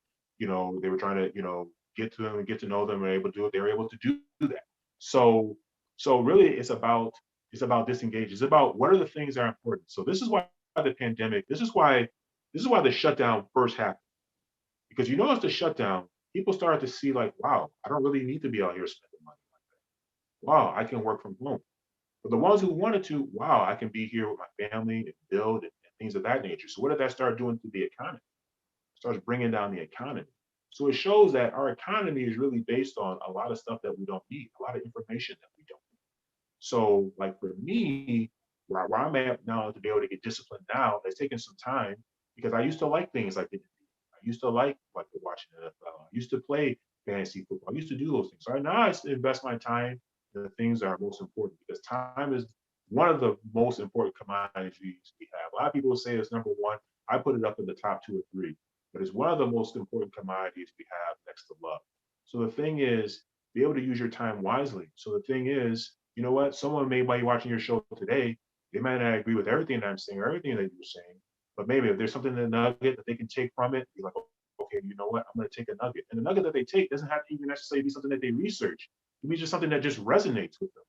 Speaker 2: they were trying to, get to them and get to know them and able to do it. They were able to do that. So really it's about disengage. It's about what are the things that are important. So this is why the pandemic, this is why the shutdown first happened. Because as the shutdown, people started to see like, wow, I don't really need to be out here spending money like that. Wow, I can work from home. But the ones who wanted to, wow, I can be here with my family and build and things of that nature. So what did that start doing to the economy? It starts bringing down the economy. So it shows that our economy is really based on a lot of stuff that we don't need, a lot of information that we don't need. So like for me, where I'm at now to be able to get disciplined now, it's taken some time because I used to like things like the I used to like watching the NFL. I used to play fantasy football. I used to do those things. So now I invest my time in the things that are most important because time is one of the most important commodities we have. A lot of people will say it's number one. I put it up in the top 2 or 3, but it's one of the most important commodities we have next to love. So the thing is, be able to use your time wisely. So the thing is, you know what? Someone may be watching your show today. They might not agree with everything that I'm saying or everything that you're saying, but maybe if there's something in the nugget that they can take from it, be like, okay, you know what? I'm going to take a nugget. And the nugget that they take doesn't have to even necessarily be something that they research. It means just something that just resonates with them,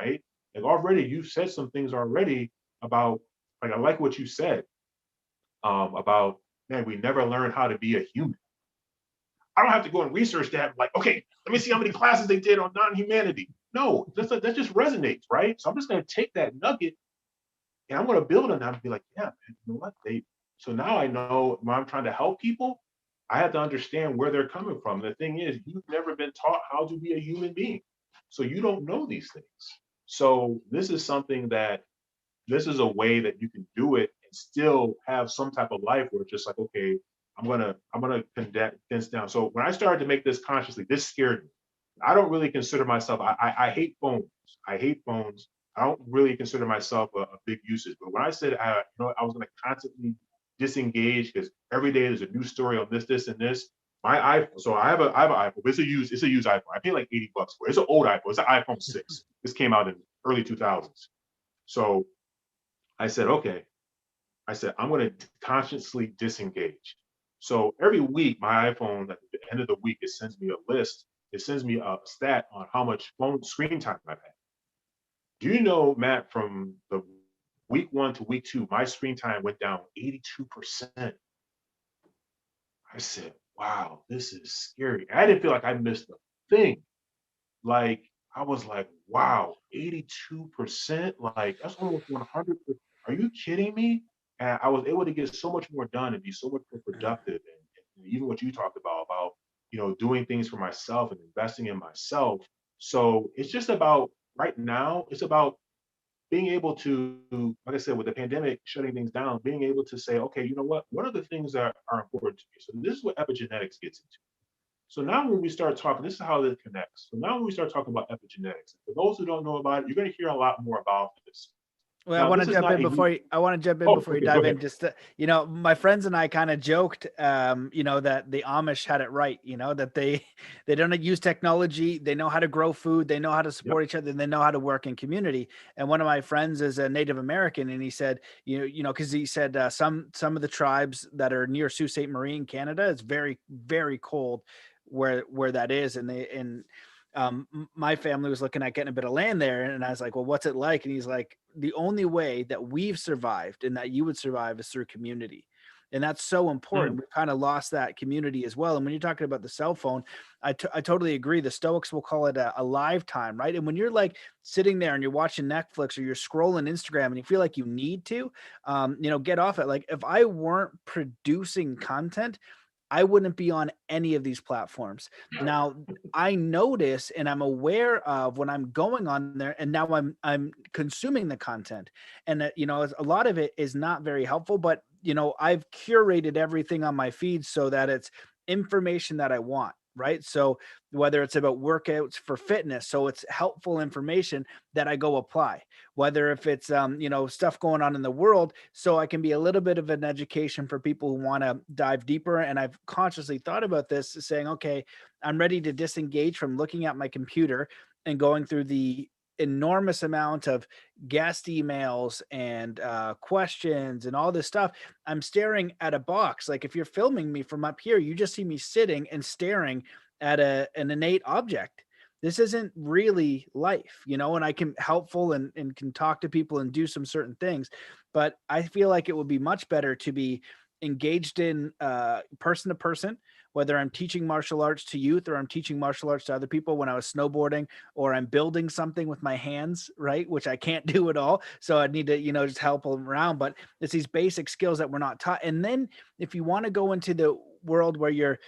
Speaker 2: right? Like already you've said some things already about, like, I like what you said about, man, we never learned how to be a human. I don't have to go and research that. Like, okay, let me see how many classes they did on non-humanity. No, that just resonates, right? So I'm just going to take that nugget and I'm going to build on that and be like, yeah, man, you know what? So now I know when I'm trying to help people, I have to understand where they're coming from. The thing is, you've never been taught how to be a human being. So you don't know these things. So this is a way that you can do it and still have some type of life where it's just like, okay, I'm gonna condense down. So when I started to make this consciously, this scared me. I don't really consider myself. I hate phones. I hate phones. I don't really consider myself a big usage. But when I said I was going to constantly disengage because every day there's a new story on this, and this. My iPhone. So I have an iPhone. It's a used iPhone. I pay like $80 for it. It's an old iPhone. It's an iPhone 6. This came out in early 2000s. So I said, okay. I said, I'm going to consciously disengage. So every week, my iPhone, at the end of the week, it sends me a list. It sends me a stat on how much phone screen time I've had. Do you know, Matt, from the week 1 to week 2, my screen time went down 82%. I said, wow, this is scary. I didn't feel like I missed a thing. Like, I was like, wow, 82%? Like, that's almost 100%. Are you kidding me? And I was able to get so much more done and be so much more productive. And even what you talked about, doing things for myself and investing in myself. So it's just about right now, it's about being able to, like I said, with the pandemic shutting things down, being able to say, okay, you know what are the things that are important to me? So this is what epigenetics gets into. So now when we start talking, this is how it connects. So now when we start talking about epigenetics, for those who don't know about it, you're going to hear a lot more about this.
Speaker 1: Well,
Speaker 2: Now, this is not a new.
Speaker 1: I want to jump in
Speaker 2: Oh,
Speaker 1: before you
Speaker 2: okay, go
Speaker 1: dive in.
Speaker 2: ahead.
Speaker 1: Just to, my friends and I kind of joked, that the Amish had it right. That they don't use technology. They know how to grow food. They know how to
Speaker 2: Yep.
Speaker 1: support each other. And they know how to work in community. And one of my friends is a Native American, and he said, because he said some of the tribes that are near Sault Ste. Marie in Canada, it's very very cold where that is, my family was looking at getting a bit of land there. And I was like, well, what's it like? And he's like, the only way that we've survived and that you would survive is through community. And that's so important.
Speaker 2: Mm,
Speaker 1: We've kind of lost that community as well. And when you're talking about the cell phone, I totally agree. The Stoics will call it a lifetime, right? And when you're like sitting there and you're watching Netflix or you're scrolling Instagram and you feel like you need to, get off it. Like if I weren't producing content, I wouldn't be on any of these platforms. Now, I notice and I'm aware of when I'm going on there, and now I'm consuming the content, and a lot of it is not very helpful. But I've curated everything on my feed so that it's information that I want. Right. So whether it's about workouts for fitness, so it's helpful information that I go apply, whether if it's stuff going on in the world, so I can be a little bit of an education for people who want to dive deeper. And I've consciously thought about this, saying, okay, I'm ready to disengage from looking at my computer and going through the enormous amount of guest emails and questions and all this stuff. I'm staring at a box. Like if you're filming me from up here, you just see me sitting and staring at an innate object. This isn't really life, and I can helpful and can talk to people and do some certain things. But I feel like it would be much better to be engaged in person to person, whether I'm teaching martial arts to youth or I'm teaching martial arts to other people when I was snowboarding, or I'm building something with my hands, right? Which I can't do at all. So I need to, just help them around. But it's these basic skills that we're not taught. And then if you want to go into the world where you're,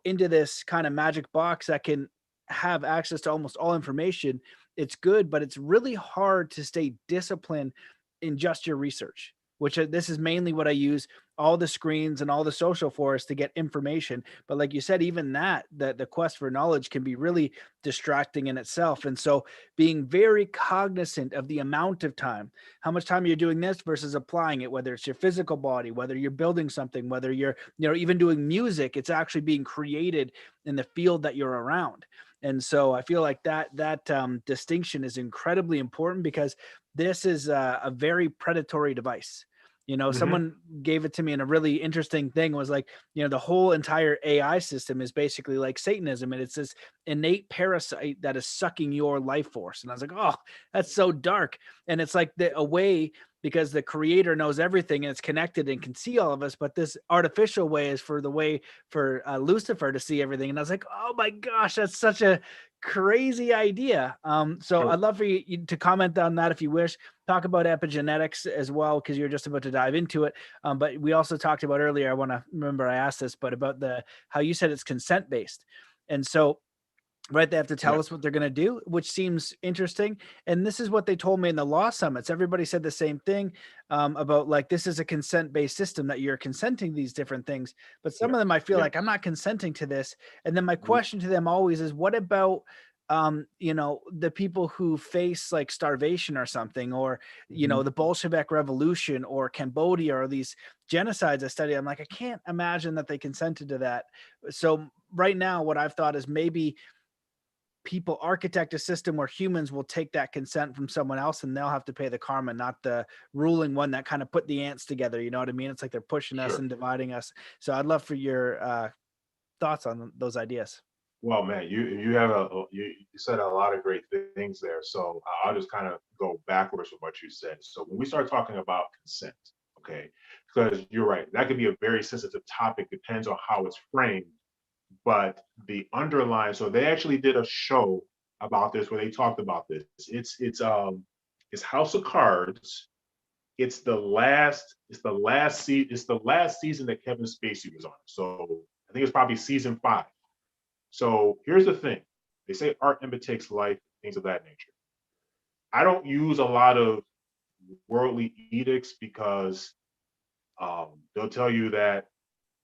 Speaker 1: into this kind of magic box that can have access to almost all information, it's good, but it's really hard to stay disciplined in just your research, which this is mainly what I use all the screens and all the social for is to get information. But like you said, even the quest for knowledge can be really distracting in itself. And so being very cognizant of the amount of time, how much time you're doing this versus applying it, whether it's your physical body, whether you're building something, whether you're, even doing music, it's actually being created in the field that you're around. And so I feel like that distinction is incredibly important, because this is a very predatory device. You know,
Speaker 2: Hmm.
Speaker 1: someone gave it to me, and a really interesting thing was like, you know, the whole entire AI system is basically like Satanism, and it's this innate parasite that is sucking your life force. And I was like, oh, that's so dark. And it's like a way, because the creator knows everything and it's connected and can see all of us, but this artificial way is for the way for Lucifer to see everything. And I was like, oh my gosh, that's such a crazy idea. So
Speaker 2: So,
Speaker 1: I'd love for you to comment on that if you wish. Talk about epigenetics as well, because you're just about to dive into it. But we also talked about earlier, I want to remember I asked this, but about the how you said it's consent based. And so right, they have to tell
Speaker 2: yeah,
Speaker 1: us what they're going to do, which seems interesting. And this is what they told me in the law summits. Everybody said the same thing, about like, this is a consent based system, that you're consenting these different things. But some
Speaker 2: yeah,
Speaker 1: of them, I feel
Speaker 2: yeah.
Speaker 1: like I'm not consenting to this. And then my
Speaker 2: Mhm,
Speaker 1: question to them always is, what about you know, the people who face like starvation or something, or, you
Speaker 2: mhm.
Speaker 1: know, the Bolshevik Revolution or Cambodia or these genocides I study? I'm like, I can't imagine that they consented to that. So right now, what I've thought is maybe people architect a system where humans will take that consent from someone else, and they'll have to pay the karma, not the ruling one that kind of put the ants together. You know what I mean? It's like they're pushing us
Speaker 2: Sure.
Speaker 1: and dividing us. So I'd love for your thoughts on those ideas.
Speaker 2: Well, man, you have you said a lot of great things there. So I'll just kind of go backwards from what you said. So when we start talking about consent, okay, because you're right, that could be a very sensitive topic. Depends on how it's framed. But the underlying, so they actually did a show about this where they talked about this. It's House of Cards. It's the last season that Kevin Spacey was on. So I think it's probably season 5. So here's the thing. They say art imitates life, things of that nature. I don't use a lot of worldly edicts because they'll tell you that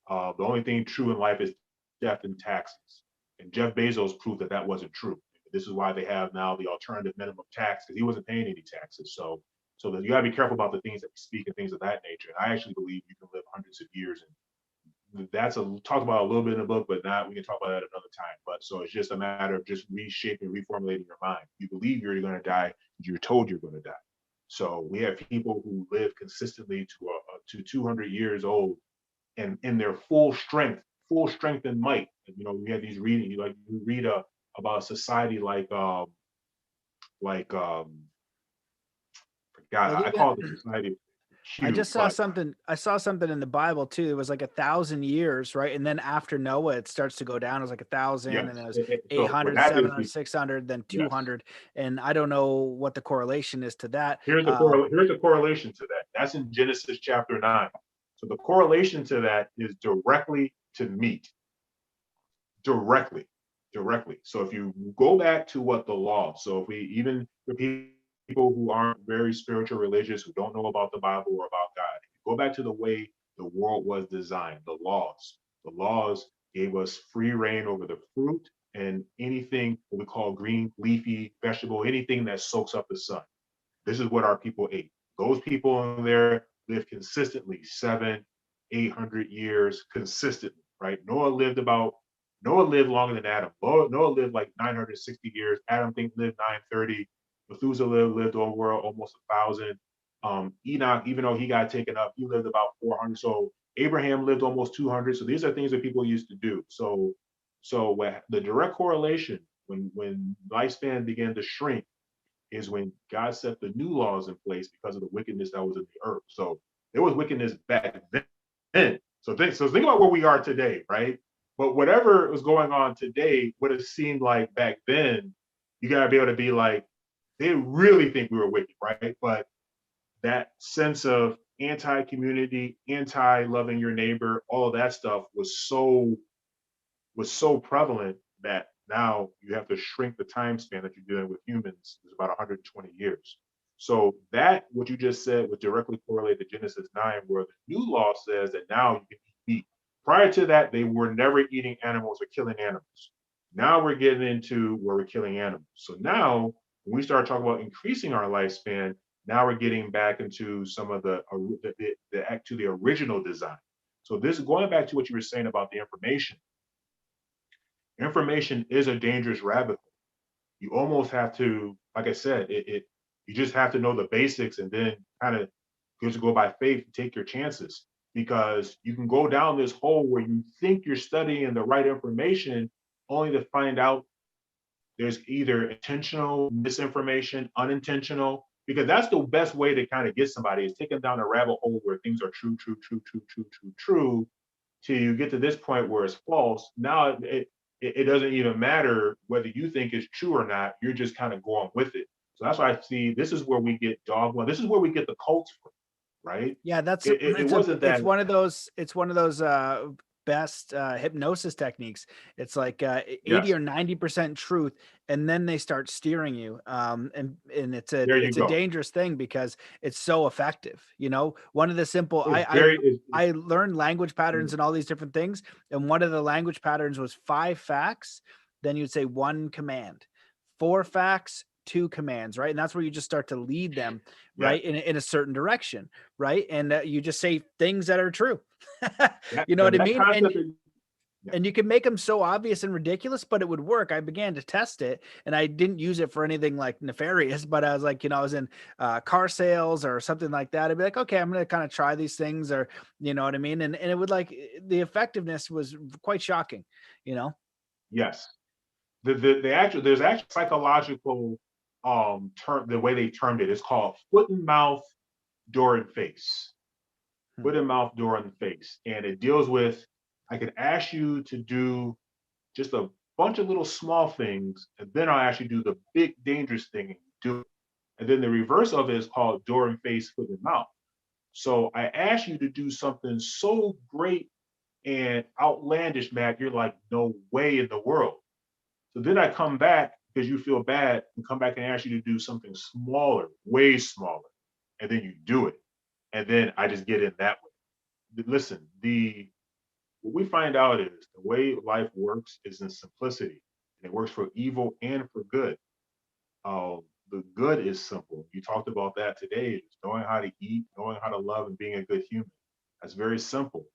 Speaker 2: the only thing true in life is death and taxes. And Jeff Bezos proved that that wasn't true. This is why they have now the alternative minimum tax, because he wasn't paying any taxes. So that you got to be careful about the things that you speak and things of that nature. And I actually believe you can live hundreds of years, and that's talked about a little bit in the book, but not we can talk about that another time. But so it's just a matter of just reshaping, reformulating your mind. You believe you're going to die, you're told you're going to die. So we have people who live consistently to 200 years old and in their full strength and might. And, you know, we had these reading, like you read about a society like
Speaker 1: Well,
Speaker 2: God, I
Speaker 1: even
Speaker 2: call it the Society of
Speaker 1: I
Speaker 2: Cute,
Speaker 1: just saw
Speaker 2: but
Speaker 1: something. I saw something in the Bible too. It was like 1,000 years, right? And then after Noah, it starts to go down. It was like 1,000, and
Speaker 2: yes.
Speaker 1: it was
Speaker 2: So what
Speaker 1: 800,
Speaker 2: that is,
Speaker 1: 700, 600, then
Speaker 2: yes.
Speaker 1: 200. And I don't know what the correlation is to that.
Speaker 2: Here's the correlation to that. That's in Genesis chapter 9. So the correlation to that is directly to meat, directly, directly. So if you go back to what the law, so if we even for people who aren't very spiritual religious, who don't know about the Bible or about God, if you go back to the way the world was designed, the laws gave us free reign over the fruit and anything what we call green leafy vegetable, anything that soaks up the sun. This is what our people ate. Those people in there lived consistently 700, 800 years consistently, right? Noah lived longer than Adam. Noah lived like 960 years. Adam think lived 930. Methuselah lived over almost 1,000. Enoch, even though he got taken up, he lived about 400. So Abraham lived almost 200. So these are things that people used to do. So the direct correlation when lifespan began to shrink is when God set the new laws in place because of the wickedness that was in the earth. So there was wickedness back then. So think about where we are today, right? But whatever was going on today would have seemed like back then, you gotta be able to be like, they really think we were wicked, right? But that sense of anti-community, anti-loving your neighbor, all of that stuff was so prevalent that now you have to shrink the time span that you're dealing with humans is about 120 years. So that what you just said would directly correlate to Genesis 9, where the new law says that now you can eat meat. Prior to that, they were never eating animals or killing animals. Now we're getting into where we're killing animals. So now when we start talking about increasing our lifespan, now we're getting back into some of the original design. So this is going back to what you were saying about the information. Information is a dangerous rabbit hole. You almost have to, like I said, you just have to know the basics and then kind of You have to go by faith and take your chances, because you can go down this hole where you think you're studying the right information only to find out there's either intentional misinformation, unintentional, because that's the best way to kind of get somebody is take them down a rabbit hole where things are true, true, true, true, true, true, true, till you get to this point where it's false. Now it doesn't even matter whether you think it's true or not. You're just kind of going with it. So that's why I see this is where we get dogma. This is where we get the cults from, right?
Speaker 1: Yeah,
Speaker 2: It wasn't that.
Speaker 1: it's one of those best hypnosis techniques. It's like 80
Speaker 2: Yes,
Speaker 1: or 90% truth, and then they start steering you. And
Speaker 2: there you
Speaker 1: it's a
Speaker 2: go.
Speaker 1: dangerous thing because it's so effective. You know, one of the simple
Speaker 2: It's very.
Speaker 1: I learned language patterns and all these different things, and one of the language patterns was 5 facts, then you'd say 1 command, 4 facts, 2 commands, right? And that's where you just start to lead them,
Speaker 2: Yes,
Speaker 1: right, in a certain direction, right? And you just say things that are true. You know
Speaker 2: and
Speaker 1: what I
Speaker 2: that
Speaker 1: mean?
Speaker 2: concept is. Yeah.
Speaker 1: And you can make them so obvious and ridiculous, but it would work. I began to test it, and I didn't use it for anything like nefarious, but I was like, I was in car sales or something like that. I'd be like, okay, I'm going to kind of try these things, or, you know what I mean? And it would the effectiveness was quite shocking, you know?
Speaker 2: Yes. There's actually psychological term, the way they termed it is called foot and mouth, door and face.
Speaker 1: Hmm.
Speaker 2: Foot and mouth, door and face. And it deals with, I can ask you to do just a bunch of little small things, and then I'll actually do the big dangerous thing and do it. And then the reverse of it is called door and face, foot and mouth. So I ask you to do something so great and outlandish, Matt, you're like, no way in the world. So then I come back because you feel bad and come back and ask you to do something smaller, way smaller. And then you do it. And then I just get in that way. Listen, what we find out is the way life works is in simplicity. And it works for evil and for good. The good is simple. You talked about that today, is knowing how to eat, knowing how to love, and being a good human. That's very simple.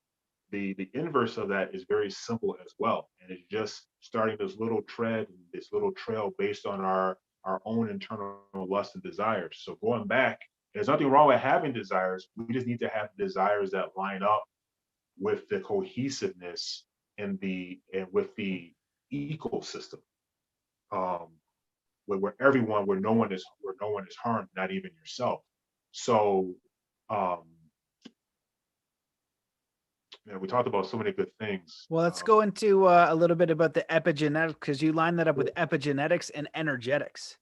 Speaker 2: The inverse of that is very simple as well, and it's just starting this little tread, this little trail based on our own internal lust and desires. So going back, there's nothing wrong with having desires. We just need to have desires that line up with the cohesiveness and with the ecosystem, um, where no one is harmed, not even yourself. So um, we talked about so many good things.
Speaker 1: Well, let's go into a little bit about the epigenetics, because you line that up with epigenetics and energetics.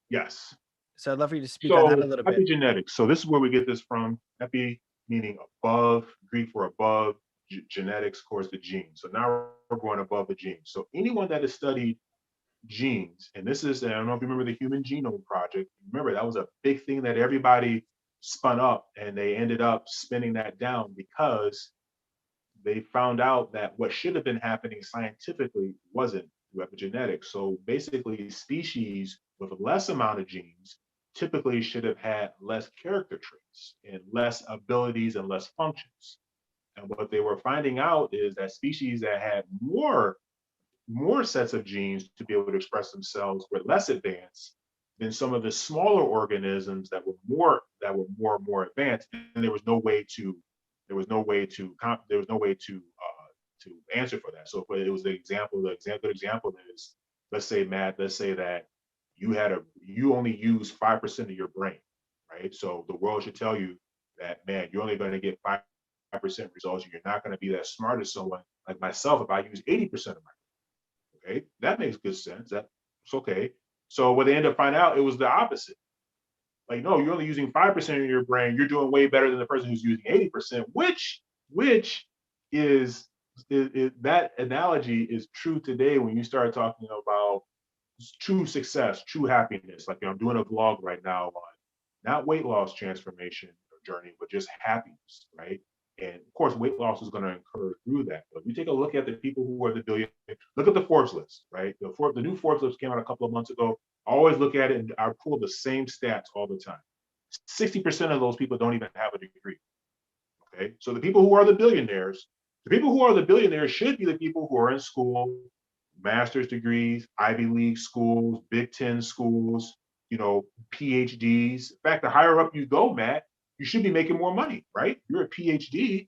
Speaker 2: Yes.
Speaker 1: So I'd love for you to speak on that a
Speaker 2: So
Speaker 1: little bit.
Speaker 2: epigenetics. So this is where we get this from. Epi meaning above, Greek for above, genetics, of course, the genes. So now we're going above the genes. So anyone that has studied genes, and this is, I don't know if you remember the Human Genome Project. Remember, that was a big thing that everybody spun up, and they ended up spinning that down because they found out that what should have been happening scientifically wasn't through epigenetics. So basically, species with less amount of genes typically should have had less character traits and less abilities and less functions. And what they were finding out is that species that had more sets of genes to be able to express themselves were less advanced than some of the smaller organisms that were more advanced. And there was no way to to answer for that. So if it was good example is, let's say, Matt, let's say that you only use 5% of your brain, right? So the world should tell you that, man, you're only going to get 5% results. You're not going to be that smart as someone like myself if I use 80% of my brain. Okay, that makes good sense. That's okay. So what they end up finding out, it was the opposite. Like, no, you're only using 5% of your brain. You're doing way better than the person who's using 80%, which is, that analogy is true today when you start talking about true success, true happiness. Like, I'm doing a vlog right now on not weight loss transformation or journey, but just happiness, right? And of course, weight loss is going to occur through that. But you take a look at the people who are the billionaires, look at the Forbes list, right? The new Forbes list came out a couple of months ago. I always look at it and I pull the same stats all the time. 60% of those people don't even have a degree. Okay. So the people who are the billionaires should be the people who are in school, master's degrees, Ivy League schools, Big Ten schools, PhDs. In fact, the higher up you go, Matt, you should be making more money, right? You're a PhD.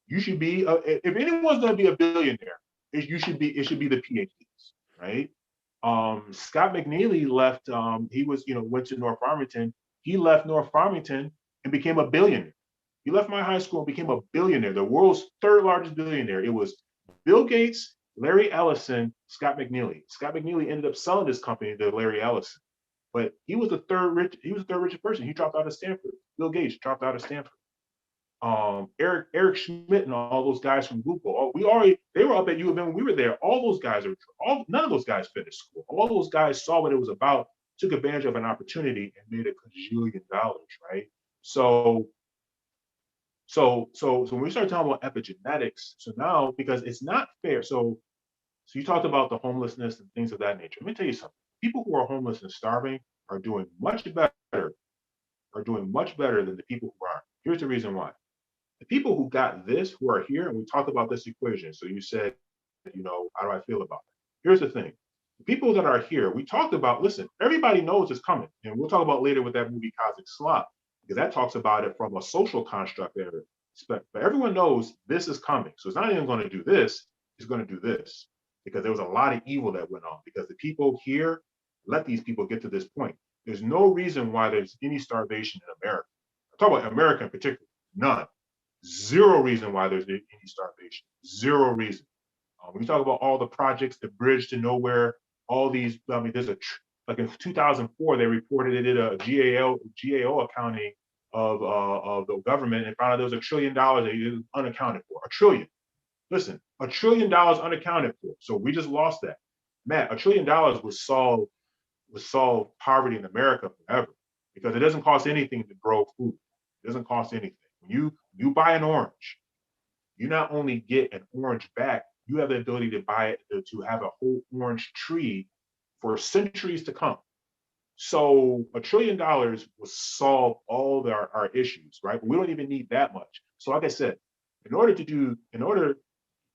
Speaker 2: You should be, if anyone's going to be a billionaire, it should be the PhDs, right? Scott McNeely left, he was, went to North Farmington. He left North Farmington and became a billionaire. He left my high school and became a billionaire, the world's third largest billionaire. It was Bill Gates, Larry Ellison, Scott McNeely. Scott McNeely ended up selling his company to Larry Ellison, but he was the third richest person. He dropped out of Stanford. Bill Gates dropped out of Stanford. Eric Schmidt and all those guys from Google. They were up at U of M when we were there. None of those guys finished school. All those guys saw what it was about, took advantage of an opportunity, and made $1 gajillion, right? So when we start talking about epigenetics, so now, because it's not fair. So you talked about the homelessness and things of that nature. Let me tell you something. People who are homeless and starving are doing much better than the people who aren't. Here's the reason why. The people who got this, who are here, and we talked about this equation. So you said, how do I feel about it? Here's the thing. The people that are here, we talked about, listen, everybody knows it's coming. And we'll talk about later with that movie Cosmic Slop, because that talks about it from a social construct there. But everyone knows this is coming. So it's not even going to do this, it's going to do this. Because there was a lot of evil that went on, because the people here let these people get to this point. There's no reason why there's any starvation in America. I'm talking about America in particular, none. Zero reason why there's any starvation. Zero reason. When you talk about all the projects, the bridge to nowhere, all these, there's like in 2004, they reported they did a GAO accounting of the government and found out there was $1 trillion that is unaccounted for. $1 trillion. Listen, $1 trillion unaccounted for. So we just lost that. Matt, $1 trillion would solve poverty in America forever, because it doesn't cost anything to grow food. It doesn't cost anything. When you buy an orange, you not only get an orange back, you have the ability to buy it, to have a whole orange tree for centuries to come. So $1 trillion will solve all our issues, right? But we don't even need that much. So like I said, in order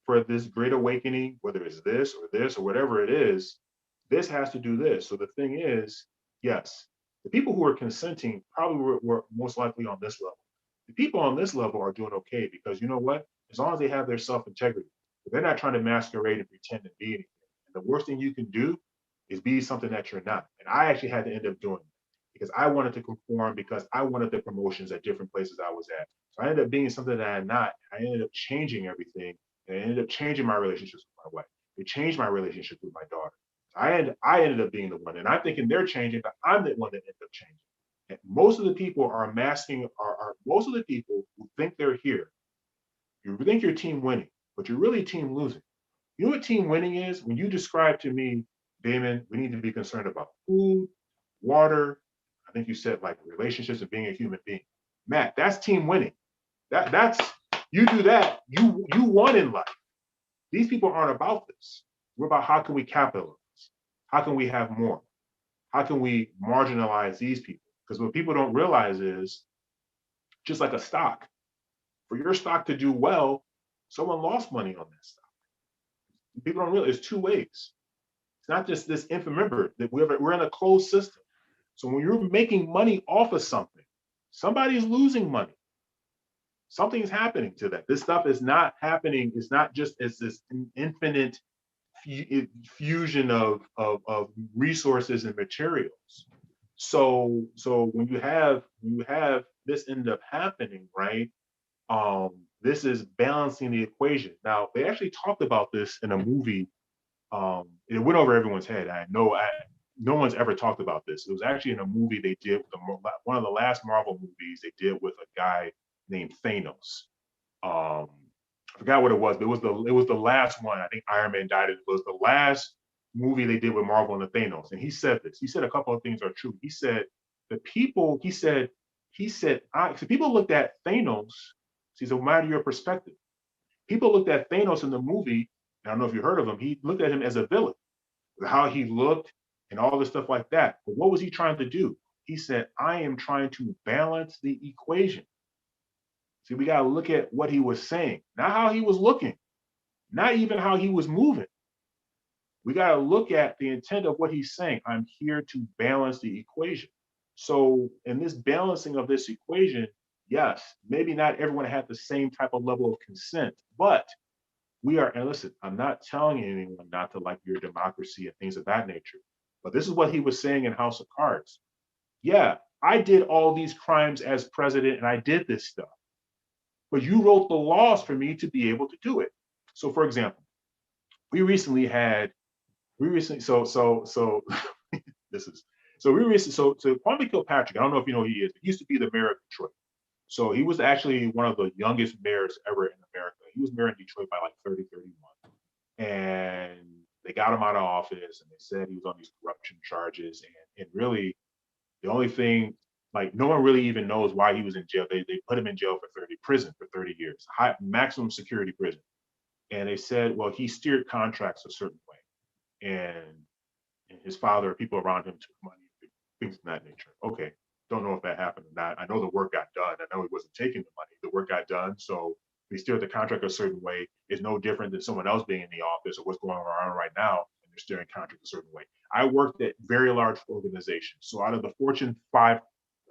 Speaker 2: for this great awakening, whether it's this or whatever it is, this has to do this. So the thing is, yes, the people who are consenting probably were most likely on this level. The people on this level are doing okay, because you know what? As long as they have their self-integrity, they're not trying to masquerade and pretend to be anything. And the worst thing you can do is be something that you're not. And I actually had to end up doing it, because I wanted to conform, because I wanted the promotions at different places I was at. So I ended up being something that I had not. I ended up changing everything, and I ended up changing my relationships with my wife. It changed my relationship with my daughter. I ended up being the one, and I'm thinking they're changing, but I'm the one that ended up changing. And most of the people are masking, are most of the people who think they're here. You think you're team winning, but you're really team losing. You know what team winning is? When you describe to me, Damon, we need to be concerned about food, water. I think you said like relationships and being a human being. Matt, that's team winning. That's you do that, you won in life. These people aren't about this. We're about how can we capitalize? How can we have more? How can we marginalize these people? Because what people don't realize is, just like a stock, for your stock to do well, someone lost money on that stock. People don't realize there's two ways. It's not just this remember that we're in a closed system. So when you're making money off of something, somebody's losing money. Something's happening to that. This stuff is not happening. It's not just as this infinite fusion of resources and materials. So when you have this end up happening, right? This is balancing the equation. Now they actually talked about this in a movie. It went over everyone's head. No one's ever talked about this. It was actually in a movie they did, one of the last Marvel movies they did with a guy named Thanos. I forgot what it was, but it was the last one. I think Iron Man died. It was the last movie they did with Marvel and the Thanos. And he said this. He said a couple of things are true. He said people looked at Thanos. See, so matter your perspective. People looked at Thanos in the movie. I don't know if you heard of him. He looked at him as a villain, how he looked and all this stuff like that. But what was he trying to do? He said, I am trying to balance the equation. See, we got to look at what he was saying, not how he was looking, not even how he was moving. We got to look at the intent of what he's saying. I'm here to balance the equation. So in this balancing of this equation, Yes, maybe not everyone had the same type of level of consent, but we are, and listen, I'm not telling anyone not to like your democracy and things of that nature, but this is what he was saying in House of Cards. Yeah, I did all these crimes as president and I did this stuff, but you wrote the laws for me to be able to do it. So for example, we recently had, we recently, so this is, so we recently, so Kwame Kilpatrick, I don't know if you know who he is, he used to be the mayor of Detroit. So he was actually one of the youngest mayors ever in America. He was mayor in Detroit by like 30, 31. And they got him out of office and they said he was on these corruption charges. And really, the only thing, like, no one really even knows why he was in jail. They put him in jail for 30, prison for 30 years, high, maximum security prison. And they said, well, he steered contracts a certain way. And his father, people around him took money, things of that nature. Okay, don't know if that happened or not. I know the work got done. I know he wasn't taking the money. The work got done. So they steered the contract a certain way is no different than someone else being in the office or what's going on right now, and they're steering contract a certain way. I worked at very large organizations. So out of the Fortune 5,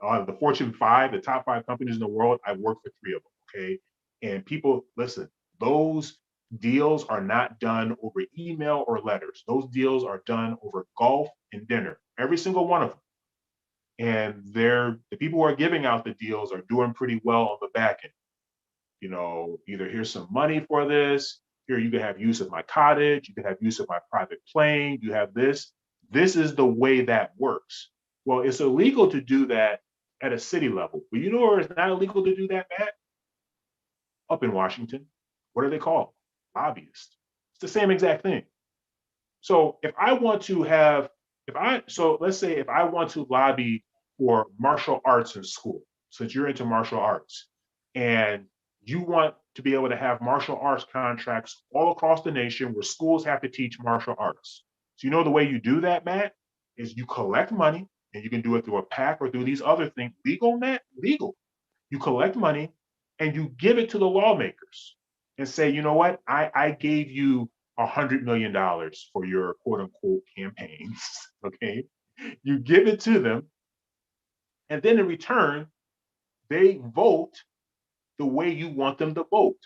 Speaker 2: the top 5 companies in the world, I worked for 3 of them. Okay. And people, listen, those deals are not done over email or letters. Those deals are done over golf and dinner, every single one of them. And the people who are giving out the deals are doing pretty well on the back end. You know, either here's some money for this, here you can have use of my cottage, you can have use of my private plane, you have this. This is the way that works. Well, it's illegal to do that at a city level. But you know where it's not illegal to do that, Matt? Up in Washington. What are they called? Lobbyists. It's the same exact thing. So if I want to have, so let's say if I want to lobby for martial arts in school, since you're into martial arts, and you want to be able to have martial arts contracts all across the nation where schools have to teach martial arts. So you know the way you do that, Matt, is you collect money, and you can do it through a PAC or through these other things. Legal, Matt? Legal. You collect money and you give it to the lawmakers and say, you know what, I gave you $100 million for your quote unquote campaigns. Okay. You give it to them. And then in return, they vote the way you want them to vote.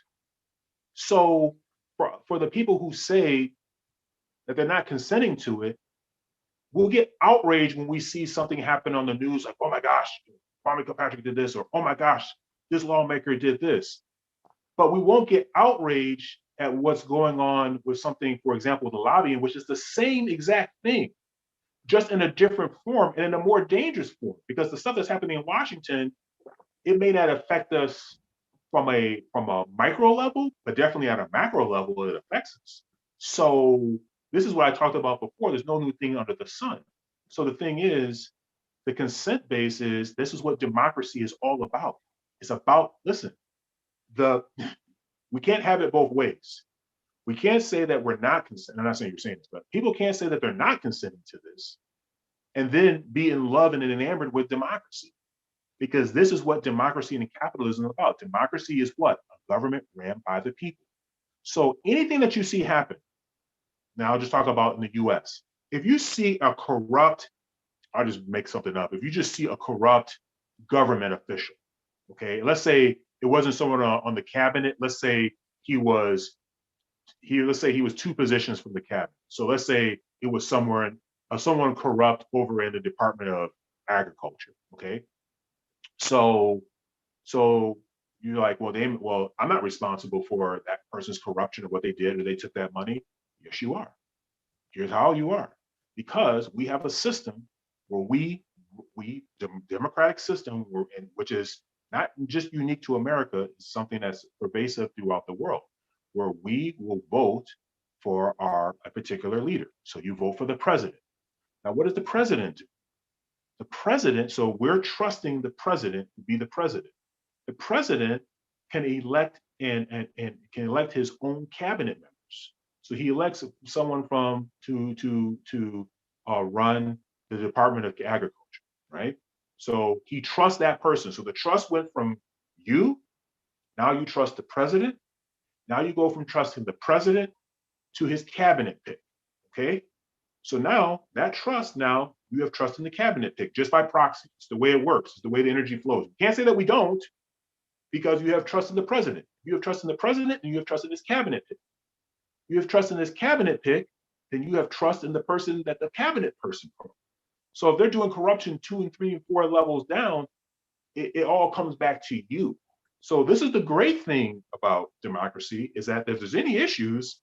Speaker 2: So for the people who say that they're not consenting to it, we'll get outraged when we see something happen on the news, like, oh my gosh, Kwame Kilpatrick did this, or oh my gosh, this lawmaker did this. But we won't get outraged at what's going on with something, for example, the lobbying, which is the same exact thing, just in a different form and in a more dangerous form, because the stuff that's happening in Washington, it may not affect us from a micro level, but definitely at a macro level, it affects us. So this is what I talked about before. There's no new thing under the sun. So the thing is, the consent base is, this is what democracy is all about. It's about, listen, we can't have it both ways. We can't say that we're not consenting. I'm not saying you're saying this, but people can't say that they're not consenting to this and then be in love and enamored with democracy. Because this is what democracy and capitalism is about. Democracy is what? A government ran by the people. So anything that you see happen, now I'll just talk about in the US. If you see a corrupt, I'll just make something up. If you just see a corrupt government official, okay, let's say it wasn't someone on the cabinet. Let's say he was 2 positions from the cabinet. So let's say it was someone corrupt over in the Department of Agriculture. Okay, so you're like, well, I'm not responsible for that person's corruption or what they did or they took that money. Yes, you are. Here's how you are, because we have a system where the democratic system, which is not just unique to America, it's something that's pervasive throughout the world, where we will vote for a particular leader. So you vote for the president. Now, what does the president do? The president, so we're trusting the president to be the president. The president can elect and can elect his own cabinet members. So he elects someone to run the Department of Agriculture, right? So he trusts that person. So the trust went from you, now you trust the president. Now you go from trusting the president to his cabinet pick, okay? So now that trust, now you have trust in the cabinet pick just by proxy. It's the way it works. It's the way the energy flows. You can't say that we don't. because you have trust in the president. You have trust in the president, and you have trust in his cabinet pick. You have trust in this cabinet pick, then you have trust in the person that the cabinet person put. So if they're doing corruption 2 and 3 and 4 levels down, it all comes back to you. So this is the great thing about democracy, is that if there's any issues,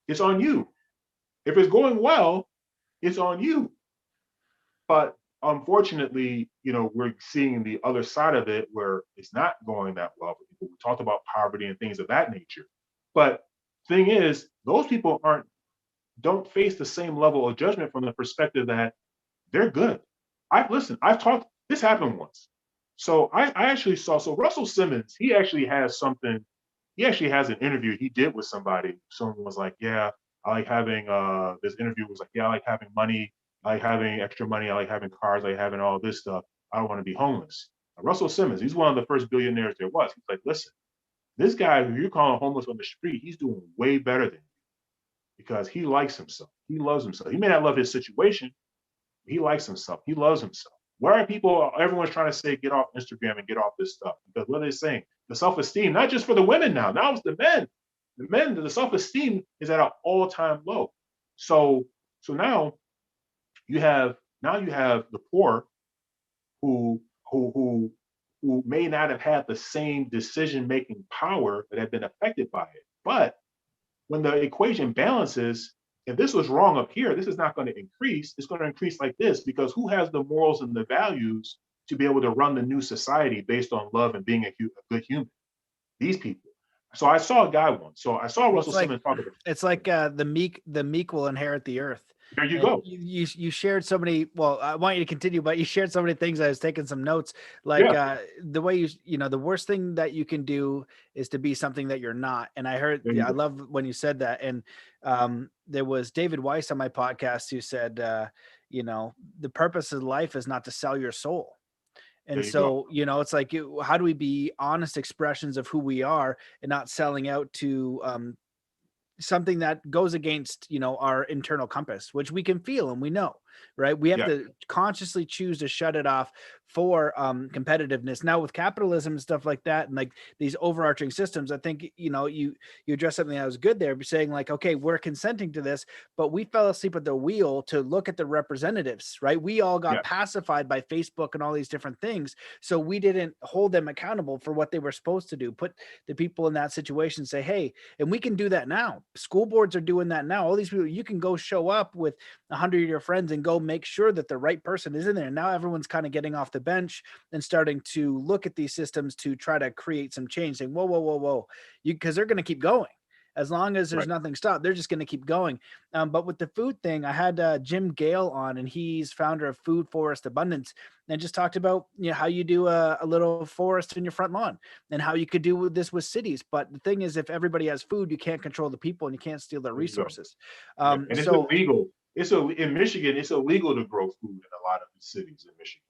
Speaker 2: it's on you. If it's going well, it's on you. But unfortunately, we're seeing the other side of it where it's not going that well for people. We talked about poverty and things of that nature. But thing is, those people don't face the same level of judgment from the perspective that they're good. I've talked, this happened once. So I actually saw, so Russell Simmons, he actually has an interview he did with somebody. Someone was like, yeah, I like having, this interview was like, yeah, I like having money. I like having extra money. I like having cars. I like having all this stuff. I don't want to be homeless. And Russell Simmons, he's one of the first billionaires there was. He's like, listen, this guy who you're calling homeless on the street, he's doing way better than you because he likes himself. He loves himself. He may not love his situation. He likes himself. He loves himself. Why are people, everyone's trying to say, get off Instagram and get off this stuff? Because what are they saying? The self-esteem, not just for the women now it's the men. The men, the self-esteem is at an all-time low. So now you have the poor who may not have had the same decision-making power that had been affected by it. But when the equation balances, if this was wrong up here, this is not going to increase. It's going to increase like this, because who has the morals and the values to be able to run the new society based on love and being a good human? These people. So I saw a guy once. So I saw Russell Simmons talk about.
Speaker 1: It's like the meek will inherit the earth.
Speaker 2: There you go.
Speaker 1: You shared so many. Well, I want you to continue, but you shared so many things. I was taking some notes. Like the way the worst thing that you can do is to be something that you're not. And I heard, I love when you said that. And there was David Weiss on my podcast who said, the purpose of life is not to sell your soul. And so, it's like, how do we be honest expressions of who we are and not selling out to something that goes against, our internal compass, which we can feel and we know, right? We have to consciously choose to shut it off for competitiveness. Now with capitalism and stuff like that, and like these overarching systems, I think, you addressed something that was good there, saying like, okay, we're consenting to this, but we fell asleep at the wheel to look at the representatives, right? We all got pacified by Facebook and all these different things. So we didn't hold them accountable for what they were supposed to do, put the people in that situation, say, hey, and we can do that now. School boards are doing that now. All these people, you can go show up with 100 of your friends and go make sure that the right person is in there. Now everyone's kind of getting off the bench and starting to look at these systems to try to create some change, saying, whoa, because they're going to keep going. As long as there's nothing stopped, they're just going to keep going. But with the food thing, I had Jim Gale on, and he's founder of Food Forest Abundance, and just talked about how you do a little forest in your front lawn and how you could do this with cities. But the thing is, if everybody has food, you can't control the people and you can't steal their resources.
Speaker 2: And it's illegal. In Michigan, it's illegal to grow food in a lot of the cities in Michigan.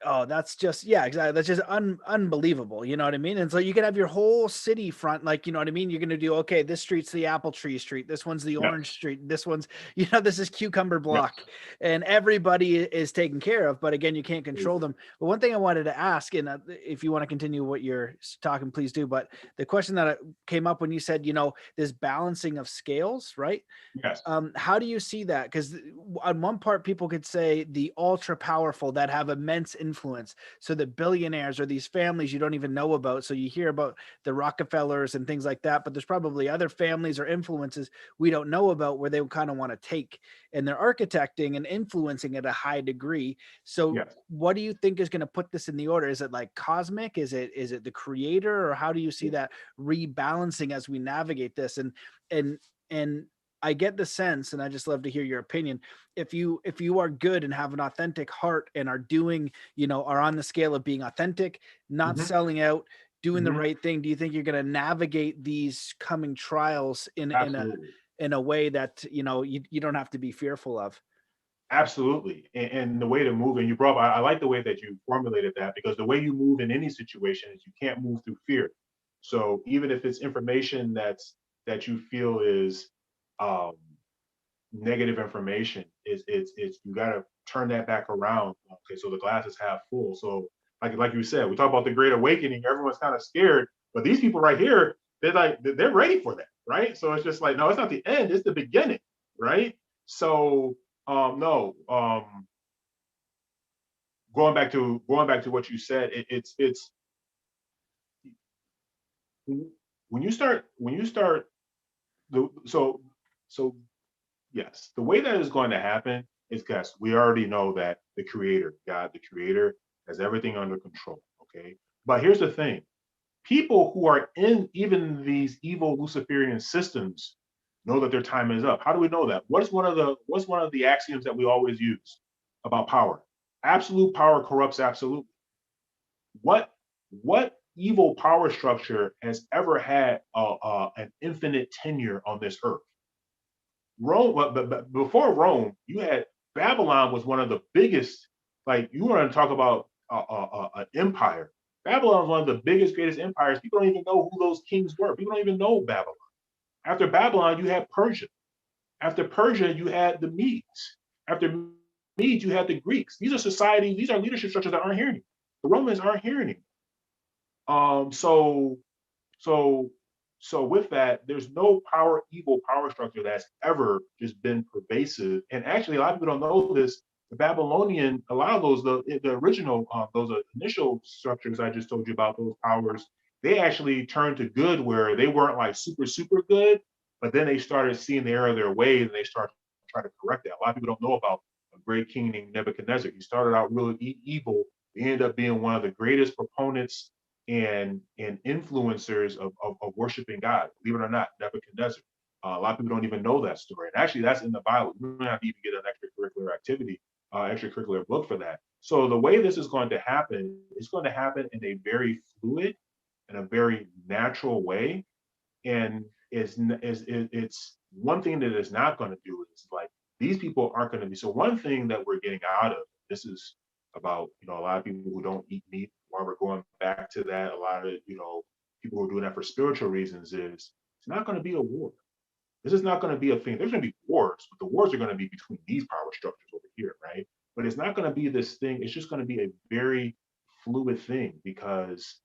Speaker 1: Oh, that's just, exactly. That's just unbelievable. You know what I mean? And so you can have your whole city front, like, you know what I mean? You're going to do, okay, this street's the apple tree street. This one's the orange street. This one's, this is cucumber block, and everybody is taken care of. But again, you can't control them. But one thing I wanted to ask, and if you want to continue what you're talking, please do. But the question that came up when you said, this balancing of scales, right?
Speaker 2: Yes.
Speaker 1: How do you see that? Because on one part, people could say the ultra powerful that have immense influence. So the billionaires are these families you don't even know about. So you hear about the Rockefellers and things like that, but there's probably other families or influences we don't know about where they kind of want to take, and they're architecting and influencing at a high degree. So what do you think is going to put this in the order? Is it like cosmic? Is it the creator? Or how do you see that rebalancing as we navigate this? And I get the sense, and I just love to hear your opinion. If you are good and have an authentic heart and are doing, are on the scale of being authentic, not selling out, doing the right thing, do you think you're going to navigate these coming trials in a way that, you don't have to be fearful of?
Speaker 2: Absolutely. And the way to move, and you brought up, I like the way that you formulated that, because the way you move in any situation is you can't move through fear. So even if it's information that you feel is negative information, it's you got to turn that back around. Okay, so the glass is half full. So like you said, we talk about the Great Awakening. Everyone's kind of scared, but these people right here, they're ready for that, right? So it's just like, no, it's not the end, it's the beginning, right? So no, going back to what you said, it's when you start so so yes, the way that is going to happen is because we already know that the creator, God, the creator, has everything under control. Okay. But here's the thing: people who are in even these evil Luciferian systems know that their time is up. How do we know that? What's one of the axioms that we always use about power? Absolute power corrupts absolutely. What evil power structure has ever had an infinite tenure on this earth? Rome, but before Rome, you had Babylon was one of the biggest. Like you want to talk about an empire. Babylon was one of the biggest, greatest empires. People don't even know who those kings were. People don't even know Babylon. After Babylon, you had Persia. After Persia, you had the Medes. After Medes, you had the Greeks. These are societies. These are leadership structures that aren't here anymore. The Romans aren't here anymore. So so so with that, there's no evil power structure that's ever just been pervasive. And actually, a lot of people don't know this. The Babylonian, a lot of those, the original, those initial structures I just told you about, those powers, they actually turned to good where they weren't like super, super good, but then they started seeing the error of their ways and they started trying to correct that. A lot of people don't know about a great king named Nebuchadnezzar. He started out really evil. He ended up being one of the greatest proponents and influencers of worshiping God. Believe it or not, Nebuchadnezzar. A lot of people don't even know that story. And actually, that's in the Bible. You don't have to even get an extracurricular activity, extracurricular book for that. So the way this is going to happen, it's going to happen in a very fluid, in a very natural way. And it's one thing that it's not going to do is like these people aren't going to be. So one thing that we're getting out of this is about a lot of people who don't eat meat. Why we're going back to that, a lot of people who are doing that for spiritual reasons is it's not going to be a war. This is not going to be a thing. There's going to be wars, but the wars are going to be between these power structures over here, right? But it's not going to be this thing. It's just going to be a very fluid thing because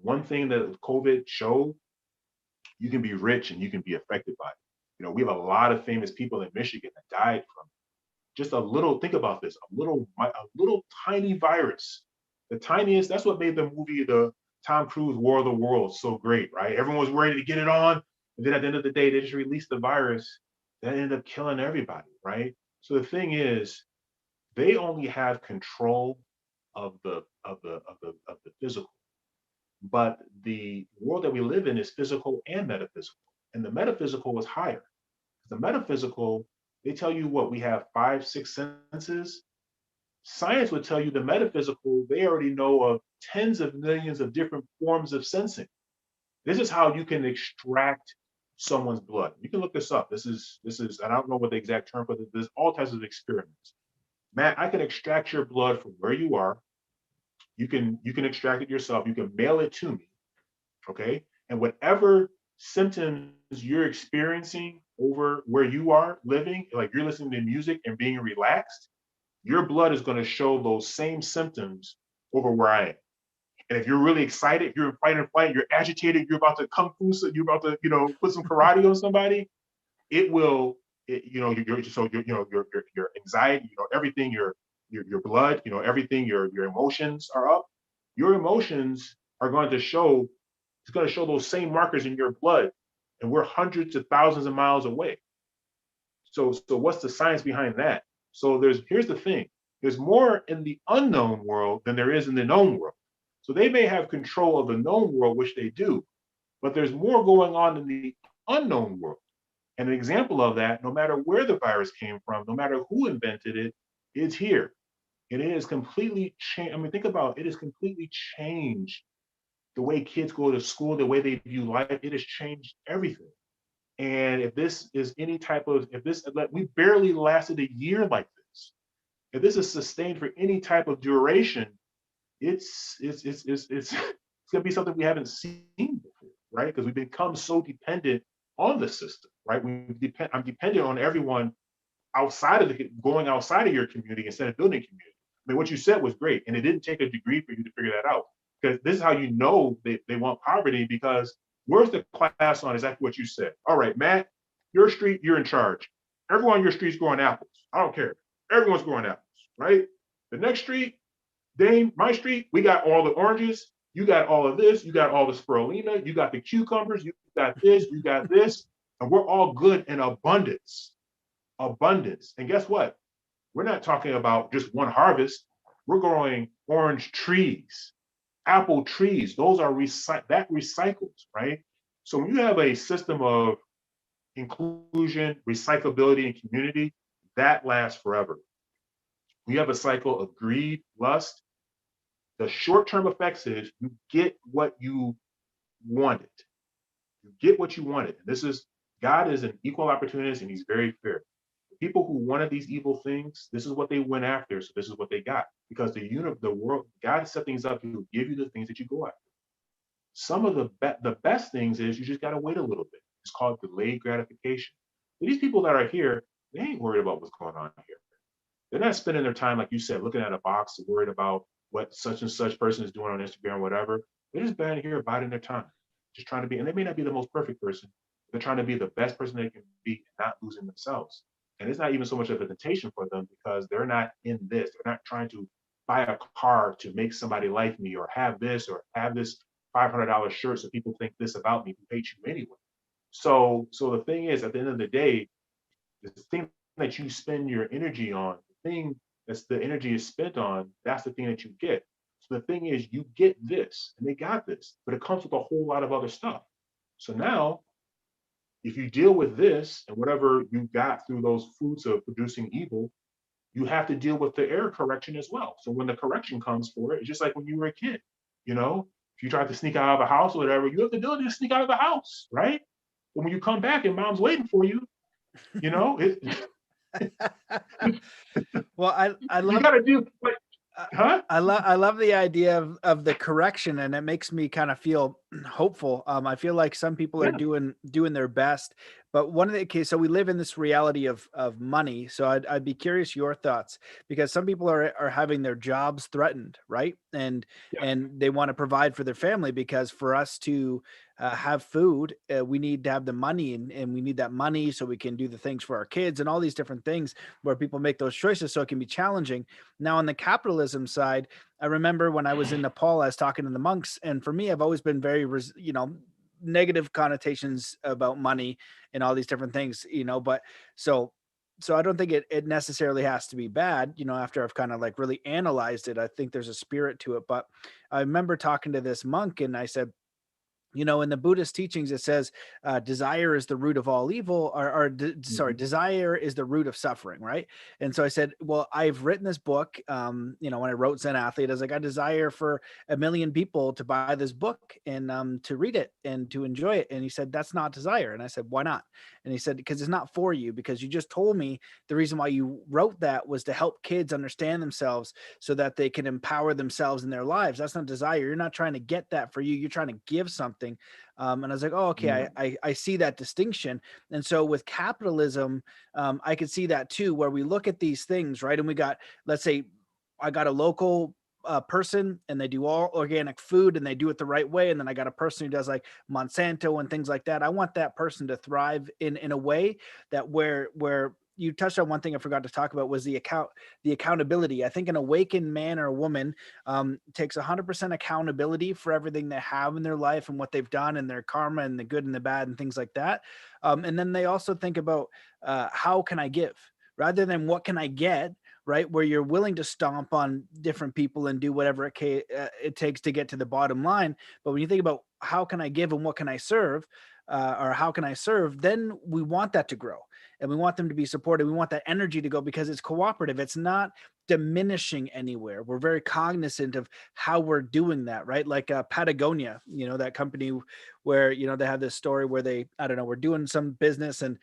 Speaker 2: one thing that COVID showed, you can be rich and you can be affected by it. We have a lot of famous people in Michigan that died from just a little. Think about this: a little tiny virus, the tiniest. That's what made the movie, the Tom Cruise War of the Worlds, so great, right? Everyone was ready to get it on, and then at the end of the day, they just released the virus that ended up killing everybody, right? So the thing is, they only have control of the physical, but the world that we live in is physical and metaphysical, and the metaphysical is higher. The metaphysical, they tell you what we have 5, 6 senses. Science would tell you the metaphysical, they already know of tens of millions of different forms of sensing. This is how you can extract someone's blood. You can look this up. This is, I don't know what the exact term for this. There's all types of experiments. Matt, I can extract your blood from where you are. You can extract it yourself. You can mail it to me. Okay. And whatever symptoms you're experiencing over where you are living, like you're listening to music and being relaxed, your blood is going to show those same symptoms over where I am. And if you're really excited, you're in fight and flight, you're agitated, you're about to kung fu, so you're about to, put some karate on somebody, it will, your anxiety, everything, your blood, everything, your emotions are up. Your emotions are going to show, it's going to show those same markers in your blood, and we're hundreds of thousands of miles away. So what's the science behind that? So here's the thing: there's more in the unknown world than there is in the known world. So they may have control of the known world, which they do, but there's more going on in the unknown world. And an example of that, no matter where the virus came from, no matter who invented it, it's here. And it has completely changed. I mean, think about it, it has completely changed the way kids go to school, the way they view life. It has changed everything. And if this is any type of, if this, we barely lasted a year like this. If this is sustained for any type of duration, it's going to be something we haven't seen before, right? Because we've become so dependent on the system, right? I'm dependent on everyone outside of going outside of your community instead of building community. mean, what you said was great, and it didn't take a degree for you to figure that out. Because this is how you know they want poverty, because where's the class on exactly what you said? All right, Matt, your street, you're in charge. Everyone on your street's growing apples. I don't care. Everyone's growing apples, right? The next street, Dame, my street, we got all the oranges. You got all of this. You got all the spirulina. You got the cucumbers. You got this. You got this. And we're all good in abundance. Abundance. And guess what? We're not talking about just one harvest. We're growing orange trees, apple trees. Those are that recycles, right? So when you have a system of inclusion, recyclability, and community, that lasts forever. When you have a cycle of greed, lust, the short-term effects is you get what you wanted. You get what you wanted. This is, God is an equal opportunist, and he's very fair. People who wanted these evil things, this is what they went after, so this is what they got. Because the world, God set things up to give you the things that you go after. Some of the best things is you just got to wait a little bit. It's called delayed gratification. These people that are here, they ain't worried about what's going on here. They're not spending their time, like you said, looking at a box, worried about what such and such person is doing on Instagram or whatever. They're just down here biding their time, just trying to be, and they may not be the most perfect person. They're trying to be the best person they can be and not losing themselves. And it's not even so much of a temptation for them because they're not in this. They're not trying to buy a car to make somebody like me or have this $500 shirt so people think this about me who hate you anyway. So the thing is, at the end of the day, the thing that you spend your energy on, the thing that's the energy is spent on, that's the thing that you get. So the thing is, you get this, and they got this, but it comes with a whole lot of other stuff. So now, if you deal with this and whatever you got through those fruits of producing evil, you have to deal with the error correction as well. So when the correction comes for it, it's just like when you were a kid, if you tried to sneak out of a house or whatever, you have the ability to sneak out of the house, right? But when you come back and mom's waiting for you,
Speaker 1: Well, I love,
Speaker 2: you got to do, like, huh?
Speaker 1: I love the idea of the correction, and it makes me kind of feel hopeful. I feel like some people are doing their best, but one of the cases, so we live in this reality of money. So I'd be curious your thoughts, because some people are having their jobs threatened, right? And they want to provide for their family, because for us to have food, we need to have the money, and we need that money so we can do the things for our kids and all these different things where people make those choices. So it can be challenging. Now, on the capitalism side, I remember when I was in Nepal, I was talking to the monks, and for me, I've always been very, negative connotations about money and all these different things, but so I don't think it necessarily has to be bad, after I've kind of like really analyzed it. I think there's a spirit to it. But I remember talking to this monk, and I said, in the Buddhist teachings, it says desire is the root of all evil, desire is the root of suffering, right? And so I said, well, I've written this book. When I wrote Zen Athlete, I was like, I desire for 1 million people to buy this book and to read it and to enjoy it. And he said, that's not desire. And I said, why not? And he said, because it's not for you, because you just told me the reason why you wrote that was to help kids understand themselves so that they can empower themselves in their lives. That's not desire. You're not trying to get that for you. You're trying to give something. And I was like, oh, okay, I see that distinction. And so with capitalism, I could see that too, where we look at these things, right? And we got, let's say I got a local person and they do all organic food and they do it the right way. And then I got a person who does like Monsanto and things like that. I want that person to thrive in a way that where you touched on one thing I forgot to talk about was the accountability. I think an awakened man or woman takes 100% accountability for everything they have in their life and what they've done and their karma and the good and the bad and things like that. And then they also think about how can I give rather than what can I get, right? Where you're willing to stomp on different people and do whatever it takes to get to the bottom line. But when you think about how can I give and what can I serve, or how can I serve, then we want that to grow and we want them to be supported. We want that energy to go because it's cooperative. It's not diminishing anywhere. We're very cognizant of how we're doing that, right? Like Patagonia, that company where, they have this story where we're doing some business and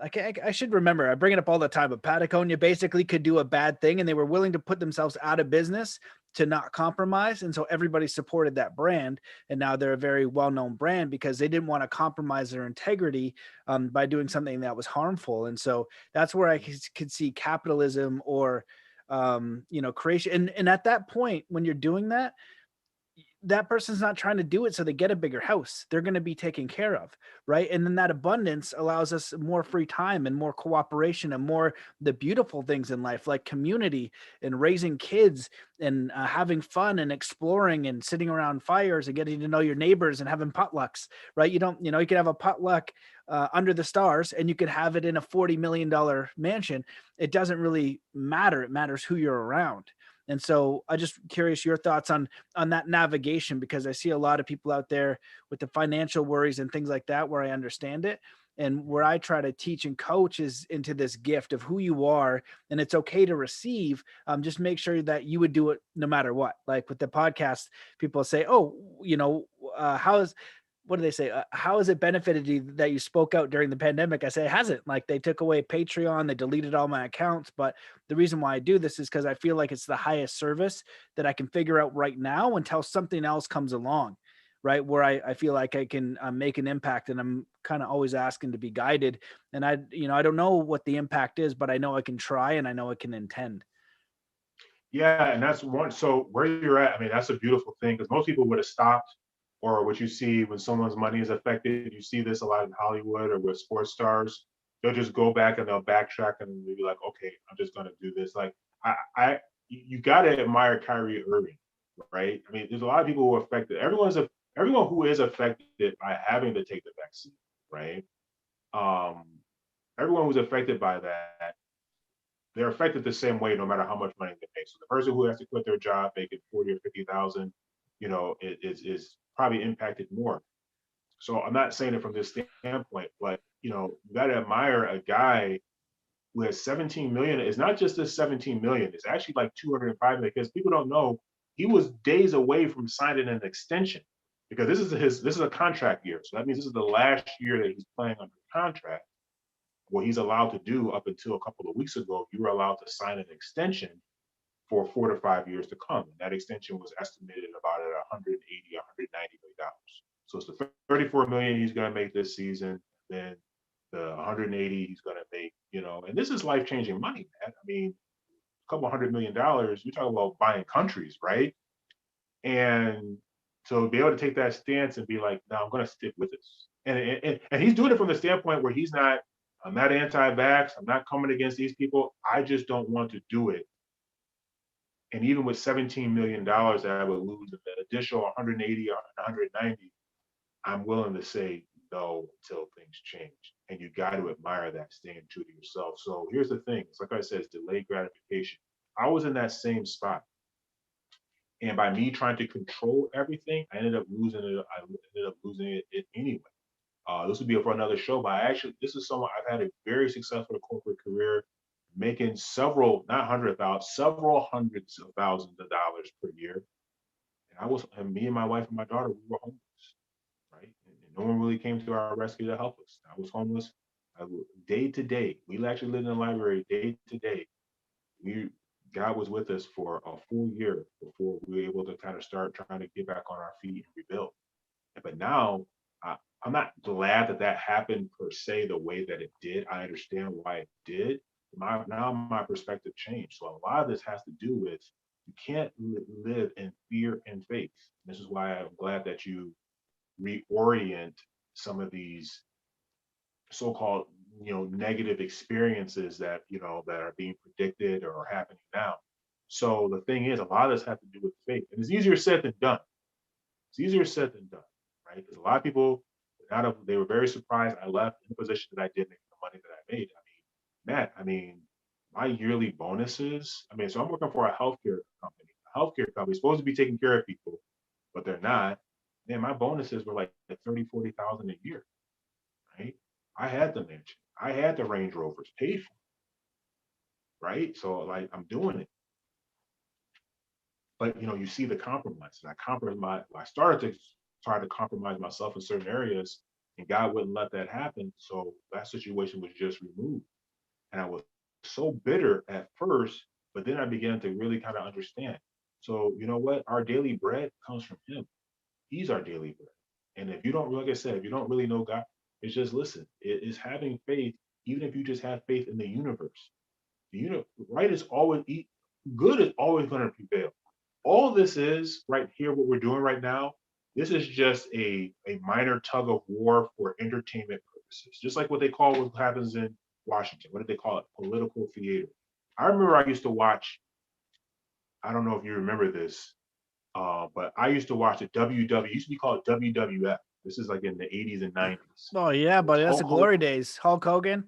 Speaker 1: I should remember, I bring it up all the time, but Patagonia basically could do a bad thing and they were willing to put themselves out of business to not compromise. And so everybody supported that brand. And now they're a very well-known brand because they didn't want to compromise their integrity by doing something that was harmful. And so that's where I could see capitalism or creation. And at that point, when you're doing that, that person's not trying to do it so they get a bigger house. They're going to be taken care of, right? And then that abundance allows us more free time and more cooperation and more the beautiful things in life, like community and raising kids and having fun and exploring and sitting around fires and getting to know your neighbors and having potlucks, right? You can have a potluck under the stars, and you could have it in a $40 million mansion. It doesn't really matter. It matters who you're around. And so I just curious your thoughts on that navigation, because I see a lot of people out there with the financial worries and things like that, where I understand it. And where I try to teach and coach is into this gift of who you are, and it's okay to receive. Just make sure that you would do it no matter what. Like with the podcast, people say, "Oh, how is what do they say? How has it benefited you that you spoke out during the pandemic?" I say, it hasn't. Like they took away Patreon, they deleted all my accounts. But the reason why I do this is because I feel like it's the highest service that I can figure out right now until something else comes along, right? Where I feel like I can make an impact, and I'm kind of always asking to be guided. And I don't know what the impact is, but I know I can try and I know I can intend.
Speaker 2: Yeah, and that's one. So where you're at, I mean, that's a beautiful thing because most people would have stopped, or what you see when someone's money is affected. You see this a lot in Hollywood or with sports stars. They'll just go back and they'll backtrack and they'll be like, okay, I'm just gonna do this. Like you gotta admire Kyrie Irving, right? I mean, there's a lot of people who are affected. Everyone who is affected by having to take the vaccine, right? Um, everyone who's affected by that, they're affected the same way no matter how much money they make. So the person who has to quit their job making 40 or 50,000, is probably impacted more. So I'm not saying it from this standpoint, but you got to admire a guy who has 17 million. It's not just this 17 million; it's actually like 205 million because people don't know he was days away from signing an extension because this is a contract year. So that means this is the last year that he's playing under contract. What he's allowed to do up until a couple of weeks ago, you were allowed to sign an extension for 4 to 5 years to come. And that extension was estimated about at 180, $190 million. So it's the 34 million he's going to make this season, then the 180 he's going to make, and this is life changing money, man. I mean, a couple $100 million, you're talking about buying countries, right? And so be able to take that stance and be like, no, I'm going to stick with this. And he's doing it from the standpoint where I'm not anti-vax. I'm not coming against these people. I just don't want to do it. And even with $17 million that I would lose, an additional 180 or 190, I'm willing to say no until things change. And you got to admire that, staying true to yourself. So here's the thing. It's like I said, it's delayed gratification. I was in that same spot. And by me trying to control everything, I ended up losing it. I ended up losing it anyway. This would be for another show, but this is someone I've had a very successful corporate career, making several, not 100,000, several hundreds of thousands of dollars per year. And me and my wife and my daughter, we were homeless, right? And no one really came to our rescue to help us. I was homeless day to day. We actually lived in the library day to day. God was with us for a full year before we were able to kind of start trying to get back on our feet and rebuild. But now I'm not glad that that happened per se the way that it did. I understand why it did. Now my perspective changed. So a lot of this has to do with you can't live in fear and faith. This is why I'm glad that you reorient some of these so-called negative experiences that that are being predicted or are happening now. So the thing is, a lot of this has to do with faith, and it's easier said than done. It's easier said than done, right? Because a lot of people, they were very surprised I left in the position that I did, making the money that I made. I mean, Matt, my yearly bonuses. So I'm working for a healthcare company. A healthcare company is supposed to be taking care of people, but they're not. Man, my bonuses were like 30, 40,000 a year, right? I had the mansion. I had the Range Rovers paid for, right? So like I'm doing it. But you see the compromise. And I started to try to compromise myself in certain areas, and God wouldn't let that happen. So that situation was just removed. And I was so bitter at first, but then I began to really kind of understand. So you know what? Our daily bread comes from Him. He's our daily bread. And if you don't, like I said, if you don't really know God, it's just listen. It is having faith, even if you just have faith in the universe. The right is always good is always going to prevail. All this is right here, what we're doing right now, this is just a minor tug of war for entertainment purposes, just like what they call what happens in Washington. What did they call it? Political theater. I remember I used to watch, I don't know if you remember this, but I used to watch the WW, it used to be called WWF. This is like in the 80s and 90s.
Speaker 1: Oh yeah,
Speaker 2: It was
Speaker 1: buddy, that's the
Speaker 2: Hulk Hogan.
Speaker 1: glory days. Hulk Hogan.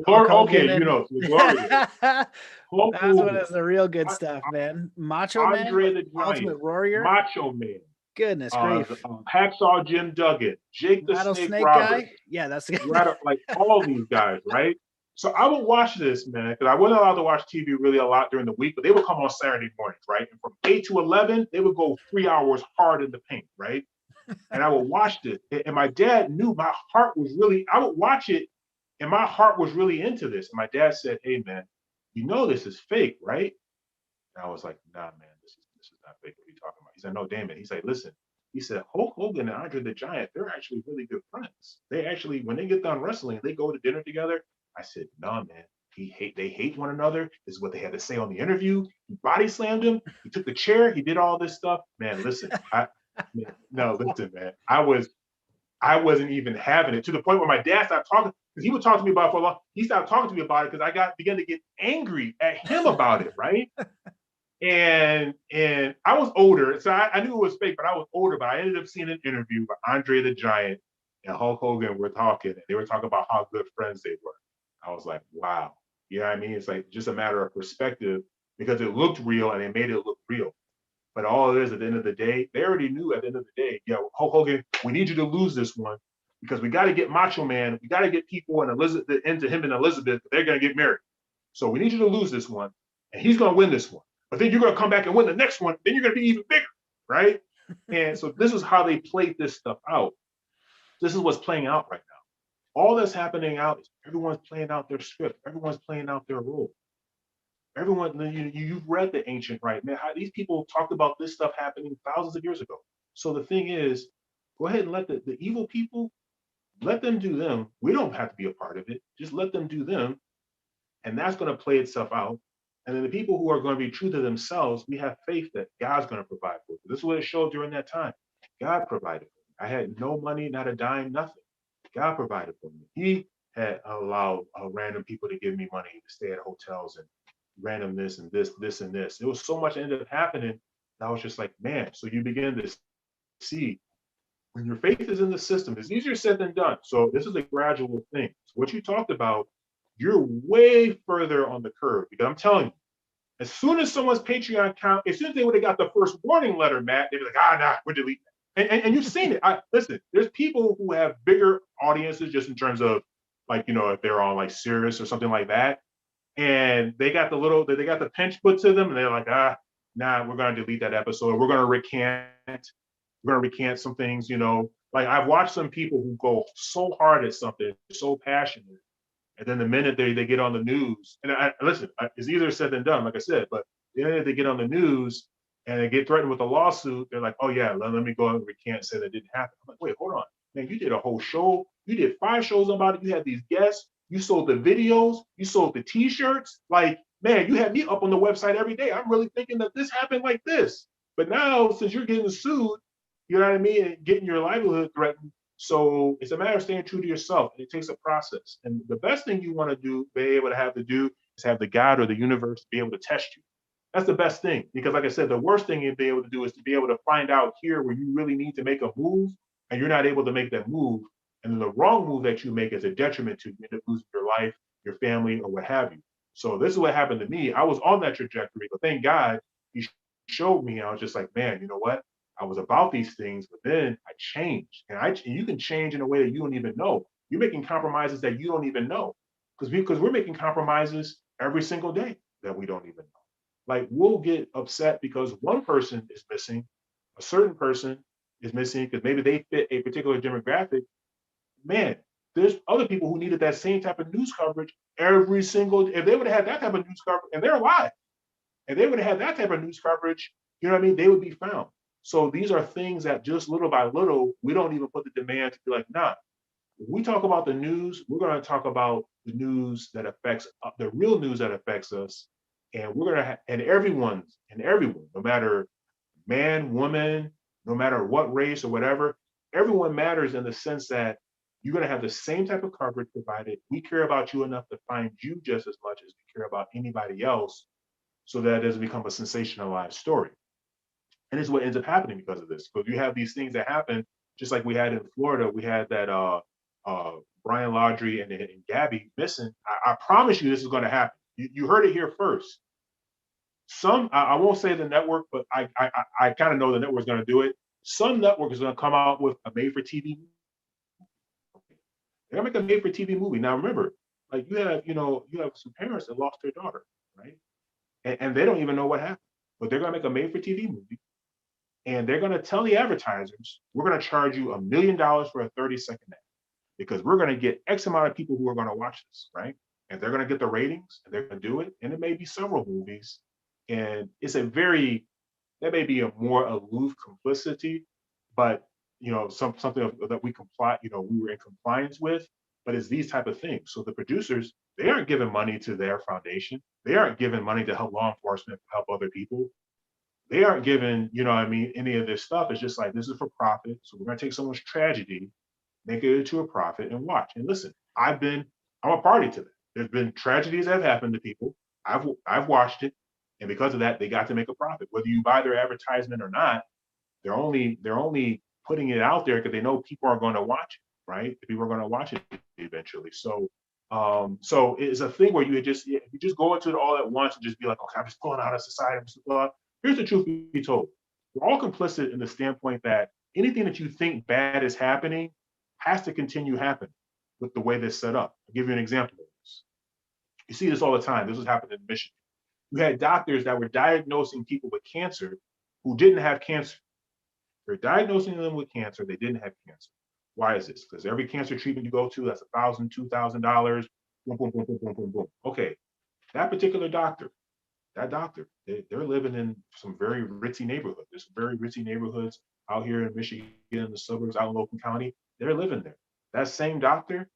Speaker 1: Hulk
Speaker 2: Okay,
Speaker 1: Hogan
Speaker 2: you
Speaker 1: and
Speaker 2: know, the glory days. Hulk
Speaker 1: that's what
Speaker 2: Hogan,
Speaker 1: is the real good stuff, man. Macho Man,
Speaker 2: Andre the Giant,
Speaker 1: Ultimate Warrior.
Speaker 2: Macho Man,
Speaker 1: Goodness grief.
Speaker 2: Hacksaw Jim Duggan, Jake the Snake
Speaker 1: Rattlesnake
Speaker 2: Roberts,
Speaker 1: guy. Yeah, that's the
Speaker 2: right up, like all these guys, right? So I would watch this, man, because I wasn't allowed to watch TV really a lot during the week, but they would come on Saturday mornings, right? And from 8 to 11, they would go 3 hours hard in the paint, right? And I would watch this. And my dad knew my heart was really, I would watch it, and my heart was really into this. And my dad said, "Hey, man, you know this is fake, right?" And I was like, "Nah, man, this is not fake. What are you talking about?" He said, "No, Damon." He said, "Listen." He said, "Hulk Hogan and Andre the Giant, they're actually really good friends. They actually, when they get done wrestling, they go to dinner together." I said, "Nah, man. They hate one another. This is what they had to say on the interview. He body slammed him. He took the chair. He did all this stuff. Man, listen, no, listen, man. I wasn't even having it, to the point where my dad stopped talking, because he would talk to me about it for a long. He stopped talking to me about it because began to get angry at him about it, right? And I was older, so I knew it was fake, but I was older. But I ended up seeing an interview where Andre the Giant and Hulk Hogan were talking, and they were talking about how good friends they were. I was like, wow. You know what I mean? It's like just a matter of perspective, because it looked real and they made it look real. But all it is, at the end of the day, they already knew at the end of the day, Hulk Hogan, we need you to lose this one, because we got to get Macho Man, we got to get people and Elizabeth into him and Elizabeth. They're going to get married. So we need you to lose this one, and he's going to win this one. But then you're going to come back and win the next one. Then you're going to be even bigger, right? And so this is how they played this stuff out. This is what's playing out right now. All that's happening out is everyone's playing out their script. Everyone's playing out their role. Everyone, you've read the ancient, right, man? How these people talked about this stuff happening thousands of years ago. So the thing is, go ahead and let the evil people, let them do them. We don't have to be a part of it. Just let them do them, and that's going to play itself out. And then the people who are going to be true to themselves, we have faith that God's going to provide for you. This is what it showed during that time. God provided for me. I had no money, not a dime, nothing. God provided for me. He had allowed random people to give me money to stay at hotels, and random this and this and this. It was so much that ended up happening. I was just like, man. So you begin to see, when your faith is in the system, it's easier said than done. So this is a gradual thing. So what you talked about, you're way further on the curve, because I'm telling you, as soon as someone's Patreon account, as soon as they would have got the first warning letter, Matt, they'd be like, nah, we're deleting that. And you've seen it. Listen, there's people who have bigger audiences, just in terms of, like, if they're on like Sirius or something like that, and they got the pinch put to them, and they're like, nah, we're gonna delete that episode. We're gonna recant some things. Like, I've watched some people who go so hard at something, so passionate, and then the minute they get on the news, and listen, it's easier said than done, like I said, but the minute they get on the news and they get threatened with a lawsuit, they're like, oh yeah, let me go and recant, say that didn't happen. I'm like, wait, hold on, man, you did a whole show, you did 5 shows about it, you had these guests, you sold the videos, you sold the t-shirts, like, man, you had me up on the website every day. I'm really thinking that this happened like this. But now, since you're getting sued, you know what I mean, and getting your livelihood threatened, so it's a matter of staying true to yourself. And it takes a process. And the best thing you want to do, be able to do, is have the God or the universe be able to test you. That's the best thing. Because like I said, the worst thing you'd be able to do is to be able to find out here where you really need to make a move, and you're not able to make that move. And then the wrong move that you make is a detriment to you. You end up losing your life, your family, or what have you. So this is what happened to me. I was on that trajectory, but thank God he showed me. I was just like, man, you know what? I was about these things, but then I changed. And you can change in a way that you don't even know. You're making compromises that you don't even know. Because we're making compromises every single day that we don't even know. Like, we'll get upset because one person is missing, a certain person is missing because maybe they fit a particular demographic. Man, there's other people who needed that same type of news coverage every single day. If they would have had that type of news coverage, and they're alive, if they would have had that type of news coverage, you know what I mean, they would be found. So these are things that just little by little, we don't even put the demand to be like, nah. When we talk about the news, we're going to talk about the news that affects the real news that affects us, And we're gonna and everyone, no matter man, woman, no matter what race or whatever, everyone matters in the sense that you're going to have the same type of coverage provided. We care about you enough to find you just as much as we care about anybody else, so that it doesn't become a sensationalized story. And it's what ends up happening because of this. Because you have these things that happen, just like we had in Florida. We had that Brian Laundrie and Gabby missing. I promise you this is going to happen. You heard it here first. I won't say the network, but I kind of know the network's going to do it. Some network is going to come out with a made-for-TV. They're going to make a made-for-TV movie. Now remember, like you have some parents that lost their daughter, right? And they don't even know what happened. But they're going to make a made-for-TV movie, and they're going to tell the advertisers, we're going to charge you $1 million for a 30-second ad, because we're going to get X amount of people who are going to watch this, right? And they're going to get the ratings, and they're going to do it. And it may be several movies. And it's that may be a more aloof complicity, but something that we were in compliance with. But it's these type of things. So the producers, they aren't giving money to their foundation. They aren't giving money to help law enforcement, help other people. They aren't giving, any of this stuff. It's just like, this is for profit. So we're gonna take someone's tragedy, make it into a profit, and watch. And listen, I'm a party to that. There's been tragedies that have happened to people. I've watched it. And because of that, they got to make a profit. Whether you buy their advertisement or not, they're only putting it out there because they know people are going to watch it, right? People are going to watch it eventually. So it's a thing where you just go into it all at once and just be like, okay, I'm just pulling out of society. Here's the truth be told. We're all complicit in the standpoint that anything that you think bad is happening has to continue happening with the way this set up. I'll give you an example of this. You see this all the time. This was happening in Michigan. You had doctors that were diagnosing people with cancer who didn't have cancer. They're diagnosing them with cancer. They didn't have cancer. Why is this? Because every cancer treatment you go to, that's $1,000, $2,000. Boom, boom, boom, boom, boom, boom, boom. Okay, that particular doctor, they're living in some very ritzy neighborhoods. There's some very ritzy neighborhoods out here in Michigan, in the suburbs, out in Logan County. They're living there. That same doctor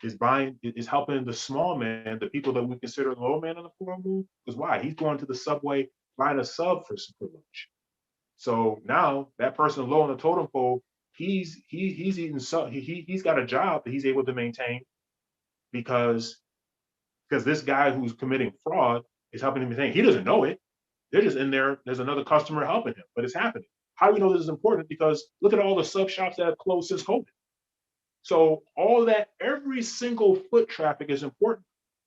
Speaker 2: is helping the small man, the people that we consider the low man on the poor move. Because why? He's going to the subway, buying a sub for lunch. So now that person low on the totem pole, he's eating he's got a job that he's able to maintain because this guy who's committing fraud is helping him maintain. He doesn't know it. They're just in there. There's another customer helping him, but it's happening. How do we know this is important? Because look at all the sub shops that have closed since COVID. So all of that, every single foot traffic is important,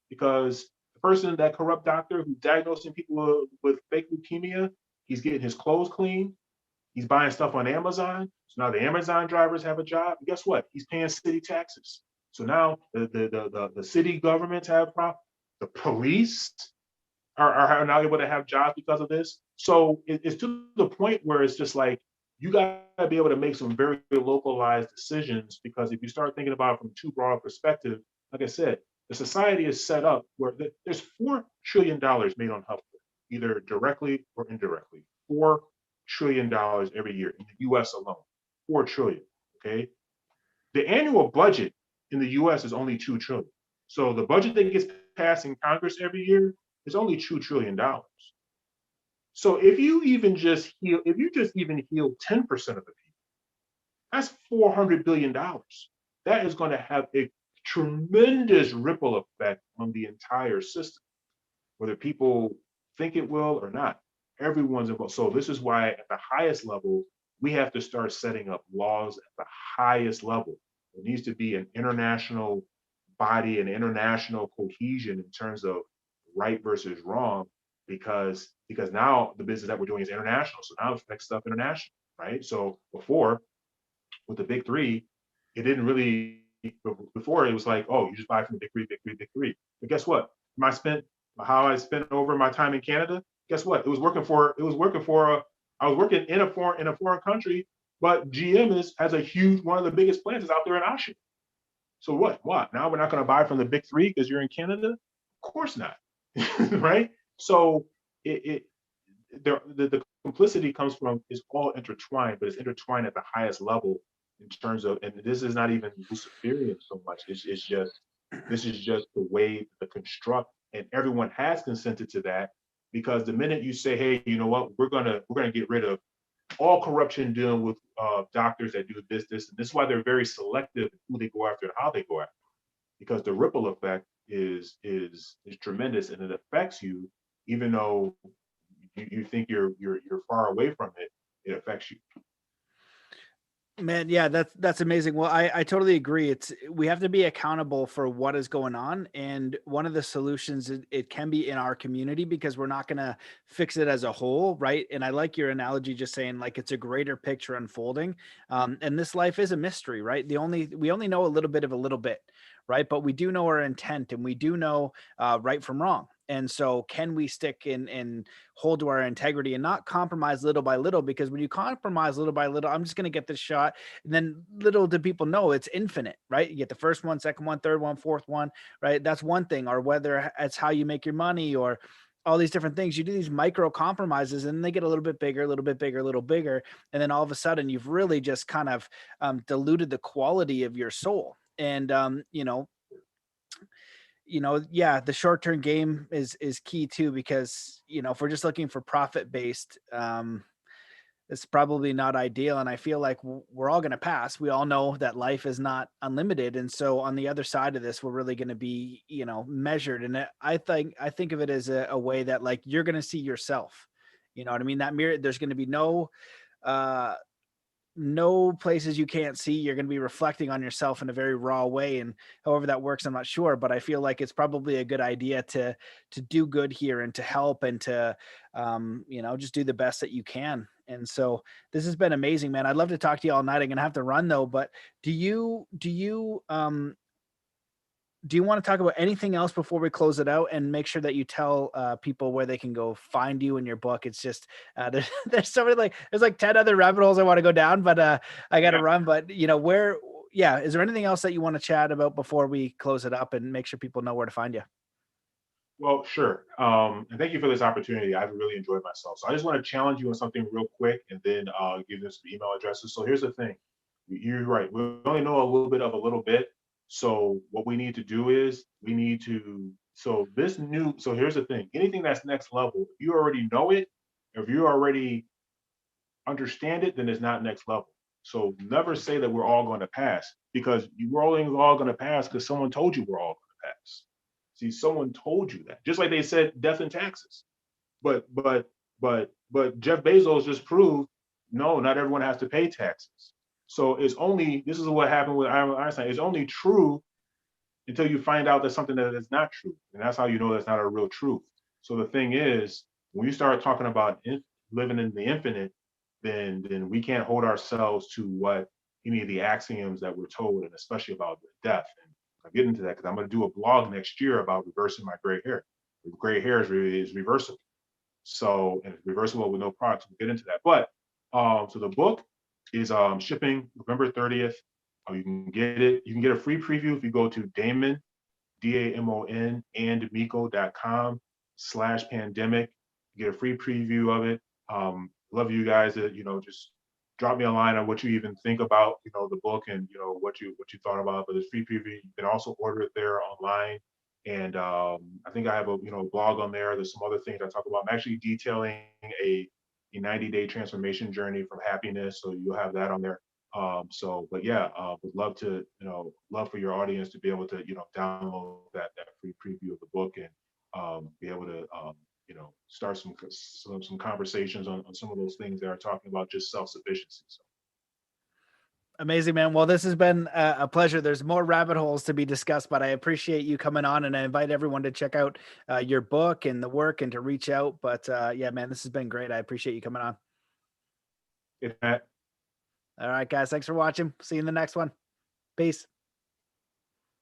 Speaker 2: because the person, that corrupt doctor who's diagnosing people with fake leukemia, he's getting his clothes clean. He's buying stuff on Amazon. So now the Amazon drivers have a job. And guess what? He's paying city taxes. So now the city governments have problems. The police are now able to have jobs because of this. So it's to the point where it's just like, you got to be able to make some very localized decisions, because if you start thinking about it from too broad a perspective, like I said, the society is set up where there's $4 trillion made on healthcare, either directly or indirectly. $4 trillion every year in the US alone. 4 trillion. Okay. The annual budget in the US is only 2 trillion. So the budget that gets passed in Congress every year is only $2 trillion. So if you just even heal 10% of the people, that's $400 billion. That is going to have a tremendous ripple effect on the entire system, whether people think it will or not. Everyone's involved. So this is why at the highest level, we have to start setting up laws at the highest level. There needs to be an international body and international cohesion in terms of right versus wrong, because now the business that we're doing is international. So now it affects stuff international, right? So before, with the big three, it didn't really, before it was like, oh, you just buy from the big three, big three, big three. But guess what? How I spent over my time in Canada, guess what? I was working in a foreign country, but GM has a huge, one of the biggest plants out there in Oshawa. So what? Now we're not going to buy from the big three because you're in Canada? Of course not, right? So the complicity comes from, is all intertwined, but it's intertwined at the highest level in terms of, and this is not even Luciferian so much. This is just the way the construct and everyone has consented to that, because the minute you say, hey, you know what, we're gonna get rid of all corruption dealing with doctors that do this, and this is why they're very selective in who they go after and how they go after, because the ripple effect is tremendous, and it affects you, even though you think you're far away from it. It affects you.
Speaker 1: Man, yeah, that's amazing. Well, I totally agree. We have to be accountable for what is going on, and one of the solutions it can be in our community, because we're not going to fix it as a whole, right? And I like your analogy, just saying like it's a greater picture unfolding. And this life is a mystery, right? We only know a little bit of a little bit, right? But we do know our intent, and we do know right from wrong. And so, can we stick in and hold to our integrity and not compromise little by little? Because when you compromise little by little, I'm just going to get this shot. And then little do people know it's infinite, right? You get the first one, second one, third one, fourth one, right? That's one thing. Or whether it's how you make your money, or all these different things. You do these micro compromises, and they get a little bit bigger, a little bit bigger, a little bigger. And then all of a sudden you've really just kind of diluted the quality of your soul. And, yeah, the short-term game is key too, because, if we're just looking for profit-based, it's probably not ideal. And I feel like we're all going to pass. We all know that life is not unlimited. And so on the other side of this, we're really going to be, measured. And I think of it as a way that, like, you're going to see yourself, you know what I mean? That mirror, there's going to be uh, no places you can't see. You're going to be reflecting on yourself in a very raw way. And however that works, I'm not sure, but I feel like it's probably a good idea to do good here, and to help, and to just do the best that you can. And so this has been amazing, man. I'd love to talk to you all night. I'm gonna have to run though, but do you want to talk about anything else before we close it out, and make sure that you tell people where they can go find you in your book? It's just there's so many, like, there's like 10 other rabbit holes I want to go down, but I got to
Speaker 2: Yeah.
Speaker 1: run. But is there anything else that you want to chat about before we close it up, and make sure people know where to find you?
Speaker 2: Well, sure. And thank you for this opportunity. I've really enjoyed myself. So I just want to challenge you on something real quick, and then give them some email addresses. So here's the thing. You're right. We only know a little bit of a little bit. So what we need to do is we need to, so here's the thing. Anything that's next level, if you already know it, if you already understand it, then it's not next level. So never say that we're all going to pass, because we're all going to pass because someone told you we're all going to pass. See, someone told you that. Just like they said death and taxes. But Jeff Bezos just proved, no, not everyone has to pay taxes. So this is what happened with Einstein. It's only true until you find out that something that is not true. And that's how you know that's not a real truth. So the thing is, when you start talking about living in the infinite, then we can't hold ourselves to what any of the axioms that we're told, and especially about death. And I'll get into that because I'm going to do a blog next year about reversing my gray hair. The gray hair is reversible. So, and it's reversible with no products. We'll get into that. But so the book is shipping November 30th. You can get it. You can get a free preview if you go to Damon, DAMON, and Miko.com/pandemic. Get a free preview of it. Love you guys to, just drop me a line on what you even think about, the book, and what you thought about. But it's free preview. You can also order it there online. And I think I have a blog on there. There's some other things I talk about. I'm actually detailing a 90-day transformation journey from happiness, so you'll have that on there. But yeah, would love to, love for your audience to be able to, download that free preview of the book, and be able to, start some conversations on some of those things that are talking about just self-sufficiency. So.
Speaker 1: Amazing, man. Well, this has been a pleasure. There's more rabbit holes to be discussed, but I appreciate you coming on, and I invite everyone to check out your book and the work, and to reach out. But yeah, man, this has been great. I appreciate you coming on.
Speaker 2: If that
Speaker 1: All right, guys. Thanks for watching. See you in the next one. Peace.